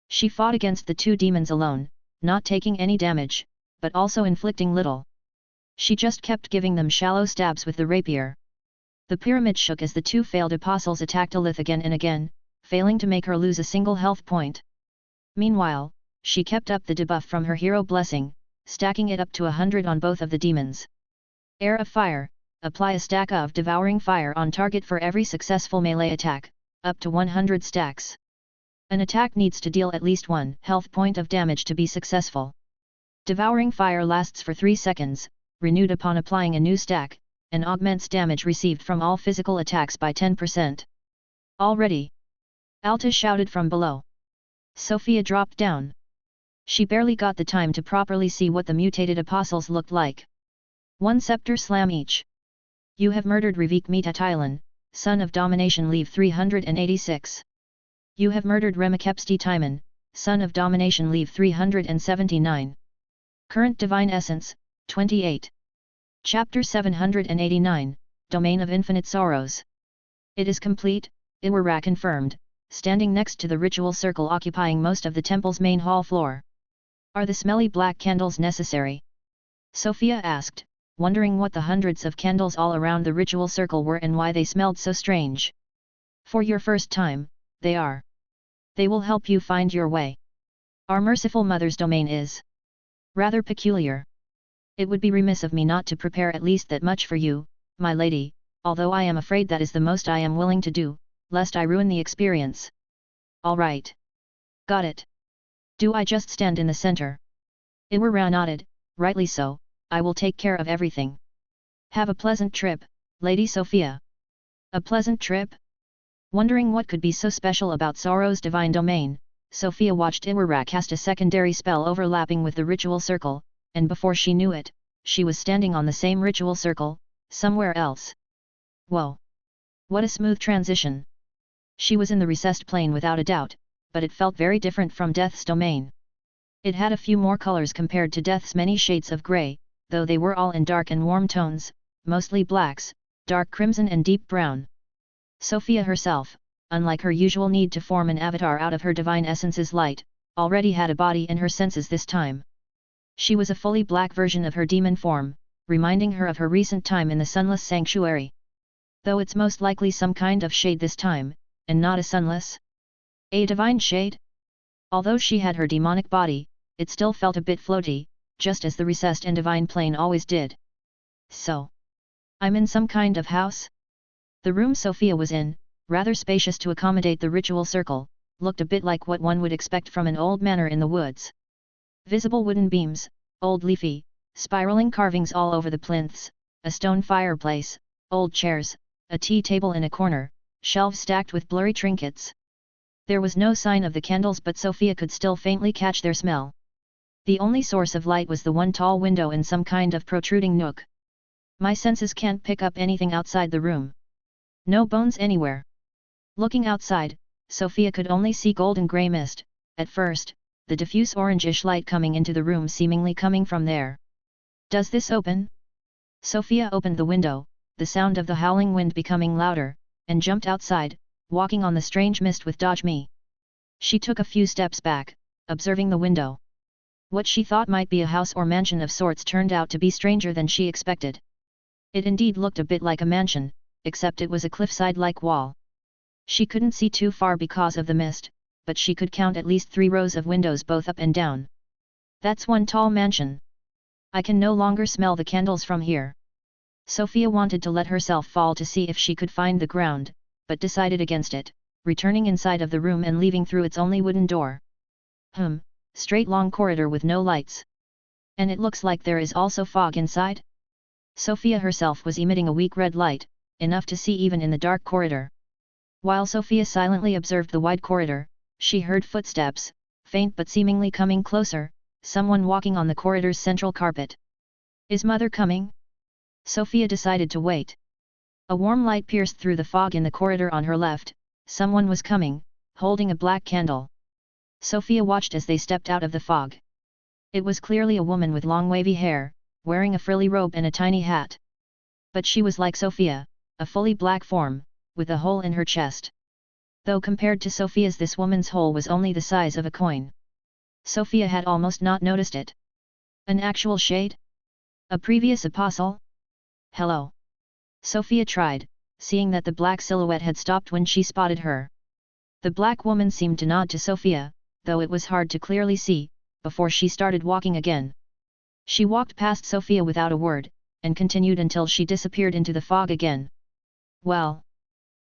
She fought against the two demons alone, not taking any damage, but also inflicting little. She just kept giving them shallow stabs with the rapier. The pyramid shook as the two failed apostles attacked Alith again and again, failing to make her lose a single health point. Meanwhile, she kept up the debuff from her hero blessing, stacking it up to 100 on both of the demons. Air of Fire, apply a stack of Devouring Fire on target for every successful melee attack, up to 100 stacks. An attack needs to deal at least 1 health point of damage to be successful. Devouring Fire lasts for 3 seconds, renewed upon applying a new stack, and augments damage received from all physical attacks by 10%. All ready! Alta shouted from below. Sofia dropped down. She barely got the time to properly see what the mutated apostles looked like. 1 scepter slam each. You have murdered Revik Metatilan, son of Domination. Leave 386. You have murdered Remakepsti Timon, son of Domination. Leave 379. Current Divine Essence, 28. Chapter 789, Domain of Infinite Sorrows. It is complete, Iwara confirmed, standing next to the ritual circle occupying most of the temple's main hall floor. Are the smelly black candles necessary? Sofia asked, wondering what the hundreds of candles all around the ritual circle were and why they smelled so strange. For your first time, they are. They will help you find your way. Our merciful mother's domain is rather peculiar. It would be remiss of me not to prepare at least that much for you, my lady, although I am afraid that is the most I am willing to do, lest I ruin the experience. All right. Got it. Do I just stand in the center? Iwara nodded, rightly so, I will take care of everything. Have a pleasant trip, Lady Sofia. A pleasant trip? Wondering what could be so special about Sorrow's divine domain, Sofia watched Iwara cast a secondary spell overlapping with the ritual circle, and before she knew it, she was standing on the same ritual circle, somewhere else. Whoa! What a smooth transition! She was in the recessed plane without a doubt, but it felt very different from Death's domain. It had a few more colors compared to Death's many shades of grey, though they were all in dark and warm tones, mostly blacks, dark crimson and deep brown. Sofia herself, unlike her usual need to form an avatar out of her divine essence's light, already had a body and her senses this time. She was a fully black version of her demon form, reminding her of her recent time in the Sunless Sanctuary. Though it's most likely some kind of shade this time, and not a sunless. A divine shade? Although she had her demonic body, it still felt a bit floaty, just as the recessed and divine plane always did. So, I'm in some kind of house? The room Sofia was in, rather spacious to accommodate the ritual circle, looked a bit like what one would expect from an old manor in the woods. Visible wooden beams, old leafy, spiraling carvings all over the plinths, a stone fireplace, old chairs, a tea table in a corner, shelves stacked with blurry trinkets. There was no sign of the candles, but Sofia could still faintly catch their smell. The only source of light was the one tall window in some kind of protruding nook. My senses can't pick up anything outside the room. No bones anywhere. Looking outside, Sofia could only see golden grey mist, at first, the diffuse orangish light coming into the room seemingly coming from there. Does this open? Sofia opened the window, the sound of the howling wind becoming louder, and jumped outside, walking on the strange mist with Dodge Me. She took a few steps back, observing the window. What she thought might be a house or mansion of sorts turned out to be stranger than she expected. It indeed looked a bit like a mansion, except it was a cliffside-like wall. She couldn't see too far because of the mist, but she could count at least 3 rows of windows both up and down. That's one tall mansion. I can no longer smell the candles from here. Sofia wanted to let herself fall to see if she could find the ground, but decided against it, returning inside of the room and leaving through its only wooden door. Straight long corridor with no lights. And it looks like there is also fog inside? Sofia herself was emitting a weak red light, enough to see even in the dark corridor. While Sofia silently observed the wide corridor, she heard footsteps, faint but seemingly coming closer, someone walking on the corridor's central carpet. Is Mother coming? Sofia decided to wait. A warm light pierced through the fog in the corridor on her left. Someone was coming, holding a black candle. Sofia watched as they stepped out of the fog. It was clearly a woman with long wavy hair, wearing a frilly robe and a tiny hat. But she was like Sofia, a fully black form, with a hole in her chest. Though compared to Sofia's, this woman's hole was only the size of a coin. Sofia had almost not noticed it. An actual shade? A previous apostle? Hello. Sofia tried, seeing that the black silhouette had stopped when she spotted her. The black woman seemed to nod to Sofia, though it was hard to clearly see, before she started walking again. She walked past Sofia without a word, and continued until she disappeared into the fog again. Well,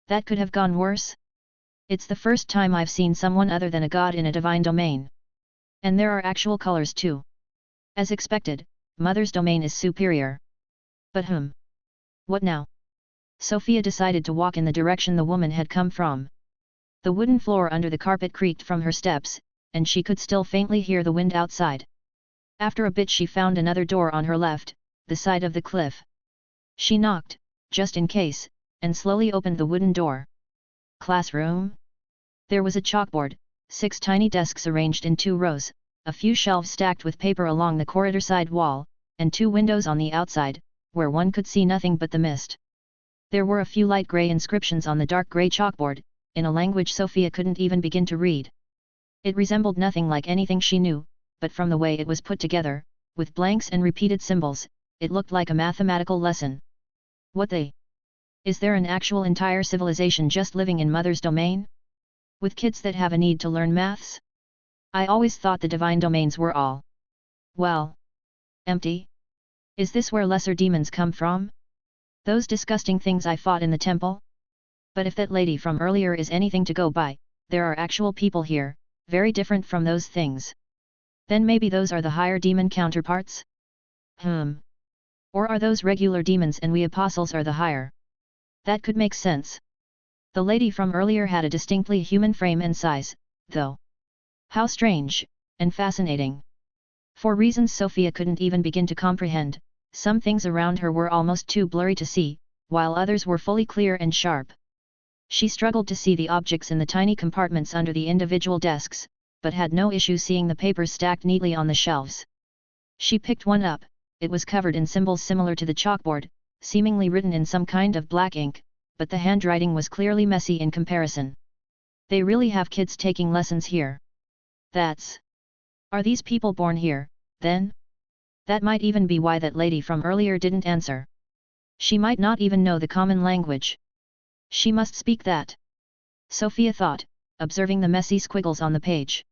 that could have gone worse. It's the first time I've seen someone other than a god in a divine domain. And there are actual colors too. As expected, Mother's domain is superior. But what now? Sofia decided to walk in the direction the woman had come from. The wooden floor under the carpet creaked from her steps, and she could still faintly hear the wind outside. After a bit she found another door on her left, the side of the cliff. She knocked, just in case, and slowly opened the wooden door. Classroom? There was a chalkboard, 6 tiny desks arranged in 2 rows, a few shelves stacked with paper along the corridor side wall, and 2 windows on the outside, where one could see nothing but the mist. There were a few light grey inscriptions on the dark grey chalkboard, in a language Sofia couldn't even begin to read. It resembled nothing like anything she knew, but from the way it was put together, with blanks and repeated symbols, it looked like a mathematical lesson. What the? Is there an actual entire civilization just living in Mother's domain? With kids that have a need to learn maths? I always thought the divine domains were all, well, empty. Is this where lesser demons come from? Those disgusting things I fought in the temple? But if that lady from earlier is anything to go by, there are actual people here, very different from those things. Then maybe those are the higher demon counterparts? Or are those regular demons and we apostles are the higher? That could make sense. The lady from earlier had a distinctly human frame and size, though. How strange, and fascinating. For reasons Sofia couldn't even begin to comprehend, some things around her were almost too blurry to see, while others were fully clear and sharp. She struggled to see the objects in the tiny compartments under the individual desks, but had no issue seeing the papers stacked neatly on the shelves. She picked one up. It was covered in symbols similar to the chalkboard, seemingly written in some kind of black ink, but the handwriting was clearly messy in comparison. They really have kids taking lessons here. Are these people born here, then? That might even be why that lady from earlier didn't answer. She might not even know the common language. She must speak that. Sofia thought, observing the messy squiggles on the page.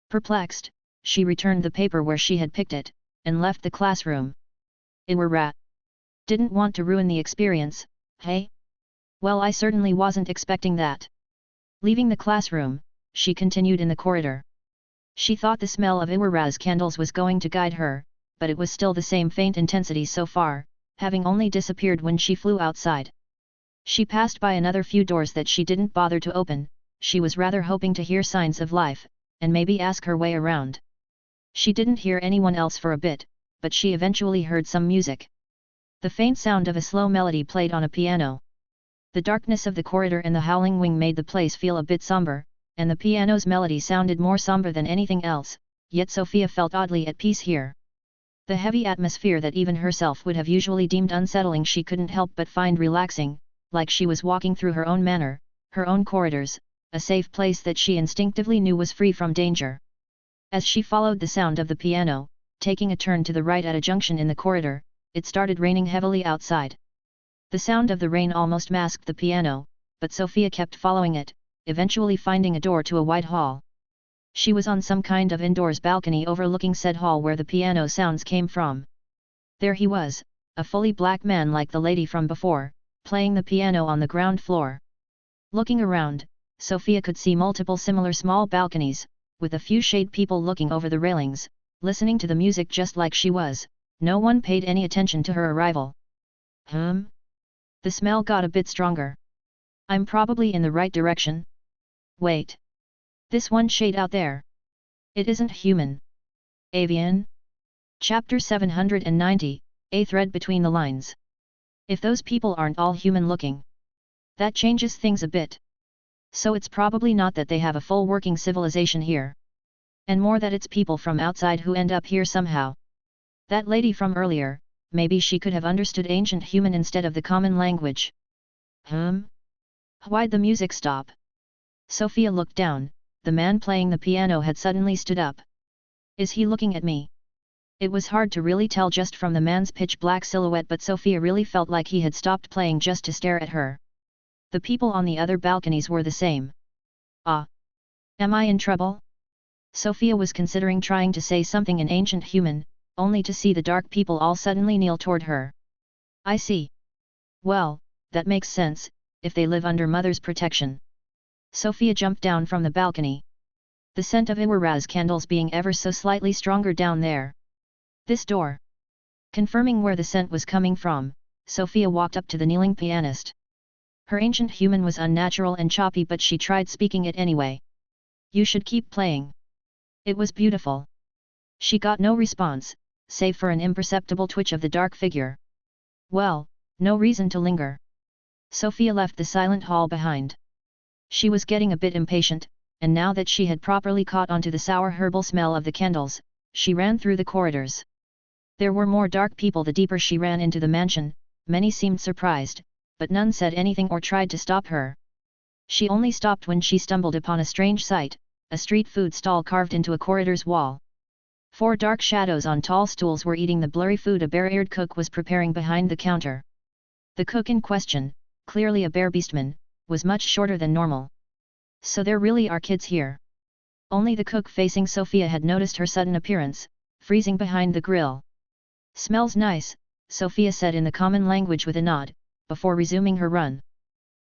Perplexed, she returned the paper where she had picked it, and left the classroom. Didn't want to ruin the experience, hey? Well, I certainly wasn't expecting that. Leaving the classroom, she continued in the corridor. She thought the smell of Iwaraz candles was going to guide her, but it was still the same faint intensity so far, having only disappeared when she flew outside. She passed by another few doors that she didn't bother to open. She was rather hoping to hear signs of life, and maybe ask her way around. She didn't hear anyone else for a bit, but she eventually heard some music. The faint sound of a slow melody played on a piano. The darkness of the corridor and the howling wind made the place feel a bit somber, and the piano's melody sounded more somber than anything else, yet Sofia felt oddly at peace here. The heavy atmosphere that even herself would have usually deemed unsettling she couldn't help but find relaxing, like she was walking through her own manor, her own corridors, a safe place that she instinctively knew was free from danger. As she followed the sound of the piano, taking a turn to the right at a junction in the corridor, it started raining heavily outside. The sound of the rain almost masked the piano, but Sofia kept following it, eventually finding a door to a wide hall. She was on some kind of indoors balcony overlooking said hall where the piano sounds came from. There he was, a fully black man like the lady from before, playing the piano on the ground floor. Looking around, Sofia could see multiple similar small balconies, with a few shade people looking over the railings, listening to the music just like she was. No one paid any attention to her arrival. The smell got a bit stronger. I'm probably in the right direction. Wait. This one shade out there. It isn't human. Avian? Chapter 790, A Thread Between the Lines. If those people aren't all human-looking, that changes things a bit. So it's probably not that they have a full working civilization here. And more that it's people from outside who end up here somehow. That lady from earlier, maybe she could have understood ancient human instead of the common language. Why'd the music stop? Sofia looked down. The man playing the piano had suddenly stood up. Is he looking at me? It was hard to really tell just from the man's pitch-black silhouette, but Sofia really felt like he had stopped playing just to stare at her. The people on the other balconies were the same. Ah! Am I in trouble? Sofia was considering trying to say something in ancient human, only to see the dark people all suddenly kneel toward her. I see. Well, that makes sense, if they live under Mother's protection. Sofia jumped down from the balcony. The scent of Iwaraz candles being ever so slightly stronger down there. This door. Confirming where the scent was coming from, Sofia walked up to the kneeling pianist. Her ancient human was unnatural and choppy, but she tried speaking it anyway. You should keep playing. It was beautiful. She got no response, save for an imperceptible twitch of the dark figure. Well, no reason to linger. Sofia left the silent hall behind. She was getting a bit impatient, and now that she had properly caught onto the sour herbal smell of the candles, she ran through the corridors. There were more dark people the deeper she ran into the mansion. Many seemed surprised, but none said anything or tried to stop her. She only stopped when she stumbled upon a strange sight, a street food stall carved into a corridor's wall. 4 dark shadows on tall stools were eating the blurry food a bare-eared cook was preparing behind the counter. The cook in question, clearly a bear-beastman, was much shorter than normal. So there really are kids here. Only the cook facing Sofia had noticed her sudden appearance, freezing behind the grill. Smells nice, Sofia said in the common language with a nod, before resuming her run.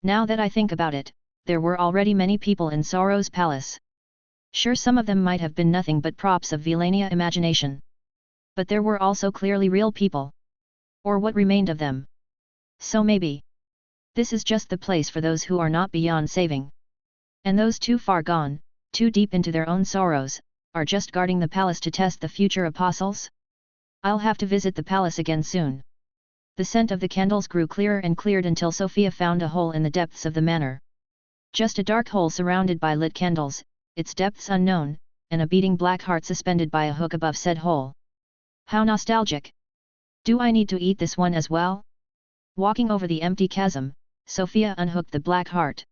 Now that I think about it, there were already many people in Sorrow's palace. Sure, some of them might have been nothing but props of Vilania imagination. But there were also clearly real people. Or what remained of them. So maybe this is just the place for those who are not beyond saving. And those too far gone, too deep into their own sorrows, are just guarding the palace to test the future apostles? I'll have to visit the palace again soon. The scent of the candles grew clearer and cleared until Sofia found a hole in the depths of the manor. Just a dark hole surrounded by lit candles, its depths unknown, and a beating black heart suspended by a hook above said hole. How nostalgic! Do I need to eat this one as well? Walking over the empty chasm, Sofia unhooked the black heart.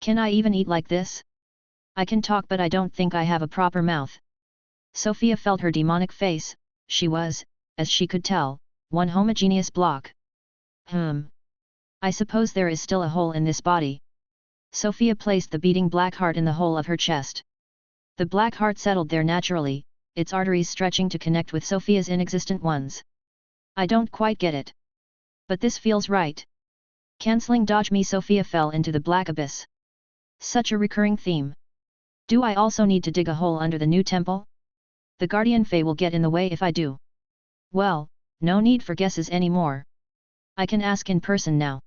Can I even eat like this? I can talk, but I don't think I have a proper mouth. Sofia felt her demonic face. She was, as she could tell, one homogeneous block. I suppose there is still a hole in this body. Sofia placed the beating black heart in the hole of her chest. The black heart settled there naturally, its arteries stretching to connect with Sofia's inexistent ones. I don't quite get it. But this feels right. Cancelling dodge me, Sofia fell into the black abyss. Such a recurring theme. Do I also need to dig a hole under the new temple? The guardian Fae will get in the way if I do. Well, no need for guesses anymore. I can ask in person now.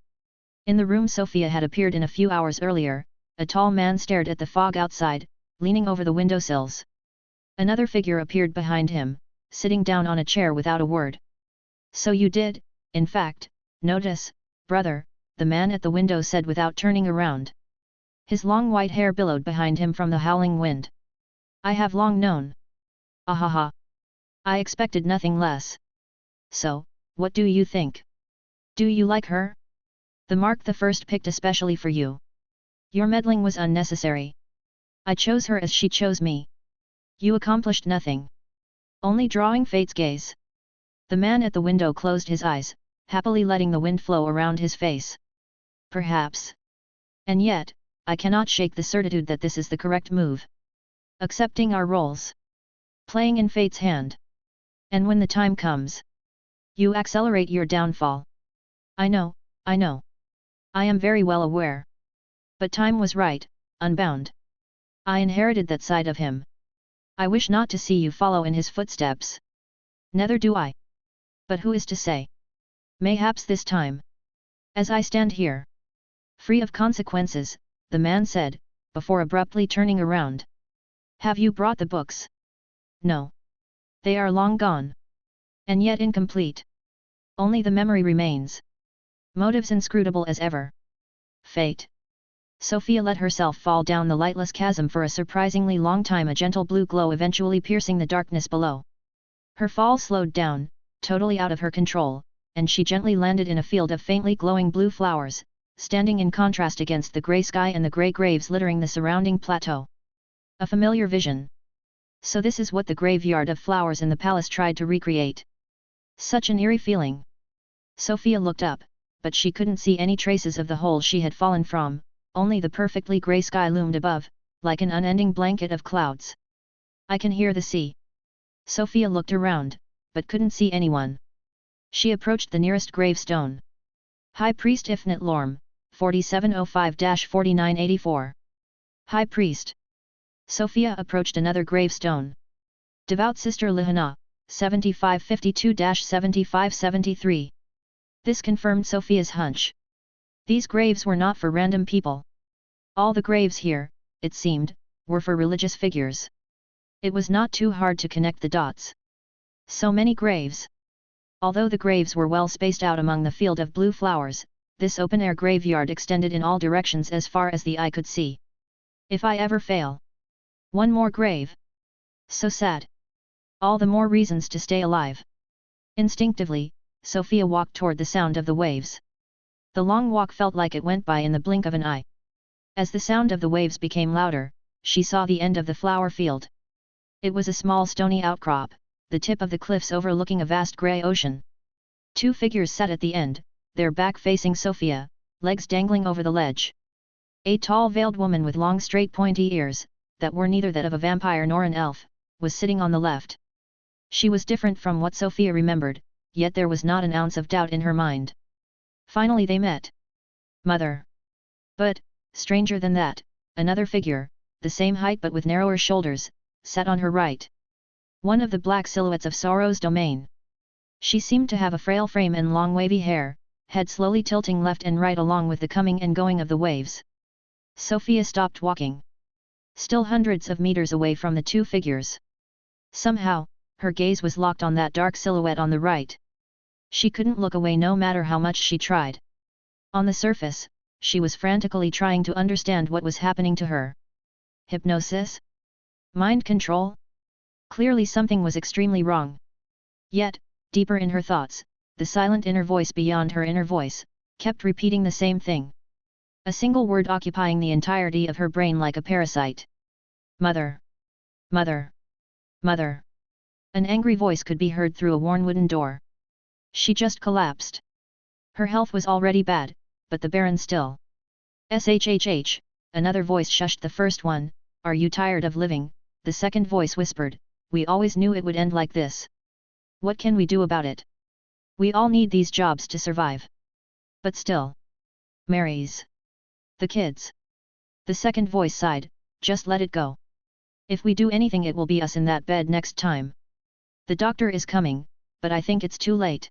In the room Sofia had appeared in a few hours earlier, a tall man stared at the fog outside, leaning over the windowsills. Another figure appeared behind him, sitting down on a chair without a word. So you did, in fact, notice, brother, the man at the window said without turning around. His long white hair billowed behind him from the howling wind. I have long known. Ahaha. I expected nothing less. So, what do you think? Do you like her? The mark the first picked especially for you. Your meddling was unnecessary. I chose her as she chose me. You accomplished nothing. Only drawing fate's gaze. The man at the window closed his eyes, happily letting the wind flow around his face. Perhaps. And yet, I cannot shake the certitude that this is the correct move. Accepting our roles. Playing in fate's hand. And when the time comes, you accelerate your downfall. I know, I know. I am very well aware. But time was right, unbound. I inherited that side of him. I wish not to see you follow in his footsteps. Neither do I. But who is to say? Mayhaps this time. As I stand here. Free of consequences, the man said, before abruptly turning around. Have you brought the books? No. They are long gone. And yet incomplete. Only the memory remains. Motives inscrutable as ever. Fate. Sofia let herself fall down the lightless chasm for a surprisingly long time, a gentle blue glow eventually piercing the darkness below. Her fall slowed down, totally out of her control, and she gently landed in a field of faintly glowing blue flowers, standing in contrast against the grey sky and the grey graves littering the surrounding plateau. A familiar vision. So this is what the graveyard of flowers in the palace tried to recreate. Such an eerie feeling. Sofia looked up, but she couldn't see any traces of the hole she had fallen from, only the perfectly grey sky loomed above, like an unending blanket of clouds. I can hear the sea. Sofia looked around, but couldn't see anyone. She approached the nearest gravestone. High Priest Ifnit Lorm, 4705-4984. High Priest. Sofia approached another gravestone. Devout Sister Lihana, 7552-7573. This confirmed Sofia's hunch. These graves were not for random people. All the graves here, it seemed, were for religious figures. It was not too hard to connect the dots. So many graves. Although the graves were well spaced out among the field of blue flowers, this open-air graveyard extended in all directions as far as the eye could see. If I ever fail. One more grave. So sad. All the more reasons to stay alive. Instinctively, Sofia walked toward the sound of the waves. The long walk felt like it went by in the blink of an eye. As the sound of the waves became louder, she saw the end of the flower field. It was a small stony outcrop, the tip of the cliffs overlooking a vast grey ocean. Two figures sat at the end, their back facing Sofia, legs dangling over the ledge. A tall veiled woman with long straight pointy ears, that were neither that of a vampire nor an elf, was sitting on the left. She was different from what Sofia remembered, yet there was not an ounce of doubt in her mind. Finally they met. Mother. But, stranger than that, another figure, the same height but with narrower shoulders, sat on her right. One of the black silhouettes of Sorrow's domain. She seemed to have a frail frame and long wavy hair, head slowly tilting left and right along with the coming and going of the waves. Sofia stopped walking. Still hundreds of meters away from the two figures. Somehow, her gaze was locked on that dark silhouette on the right. She couldn't look away no matter how much she tried. On the surface, she was frantically trying to understand what was happening to her. Hypnosis? Mind control? Clearly something was extremely wrong. Yet, deeper in her thoughts, the silent inner voice beyond her inner voice, kept repeating the same thing. A single word occupying the entirety of her brain like a parasite. Mother. Mother. Mother. An angry voice could be heard through a worn wooden door. She just collapsed. Her health was already bad, but the Baron still. SHHH, another voice shushed the first one. Are you tired of living? The second voice whispered, we always knew it would end like this. What can we do about it? We all need these jobs to survive. But still. Mary's. The kids. The second voice sighed, just let it go. If we do anything it will be us in that bed next time. The doctor is coming, but I think it's too late.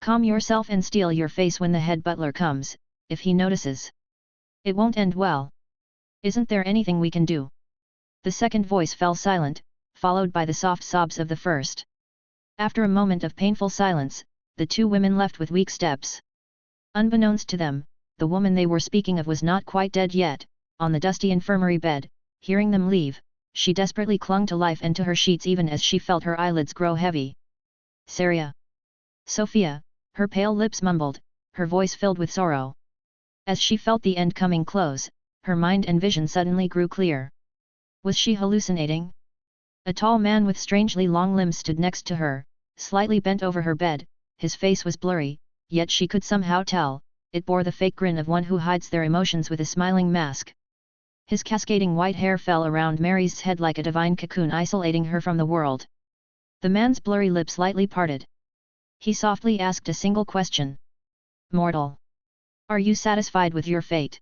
Calm yourself and steel your face when the head butler comes, if he notices. It won't end well. Isn't there anything we can do? The second voice fell silent, followed by the soft sobs of the first. After a moment of painful silence, the two women left with weak steps. Unbeknownst to them, the woman they were speaking of was not quite dead yet. On the dusty infirmary bed, hearing them leave, she desperately clung to life and to her sheets even as she felt her eyelids grow heavy. Saria. Sofia, her pale lips mumbled, her voice filled with sorrow. As she felt the end coming close, her mind and vision suddenly grew clear. Was she hallucinating? A tall man with strangely long limbs stood next to her, slightly bent over her bed. His face was blurry, yet she could somehow tell, it bore the fake grin of one who hides their emotions with a smiling mask. His cascading white hair fell around Mary's head like a divine cocoon isolating her from the world. The man's blurry lips lightly parted. He softly asked a single question. Mortal. Are you satisfied with your fate?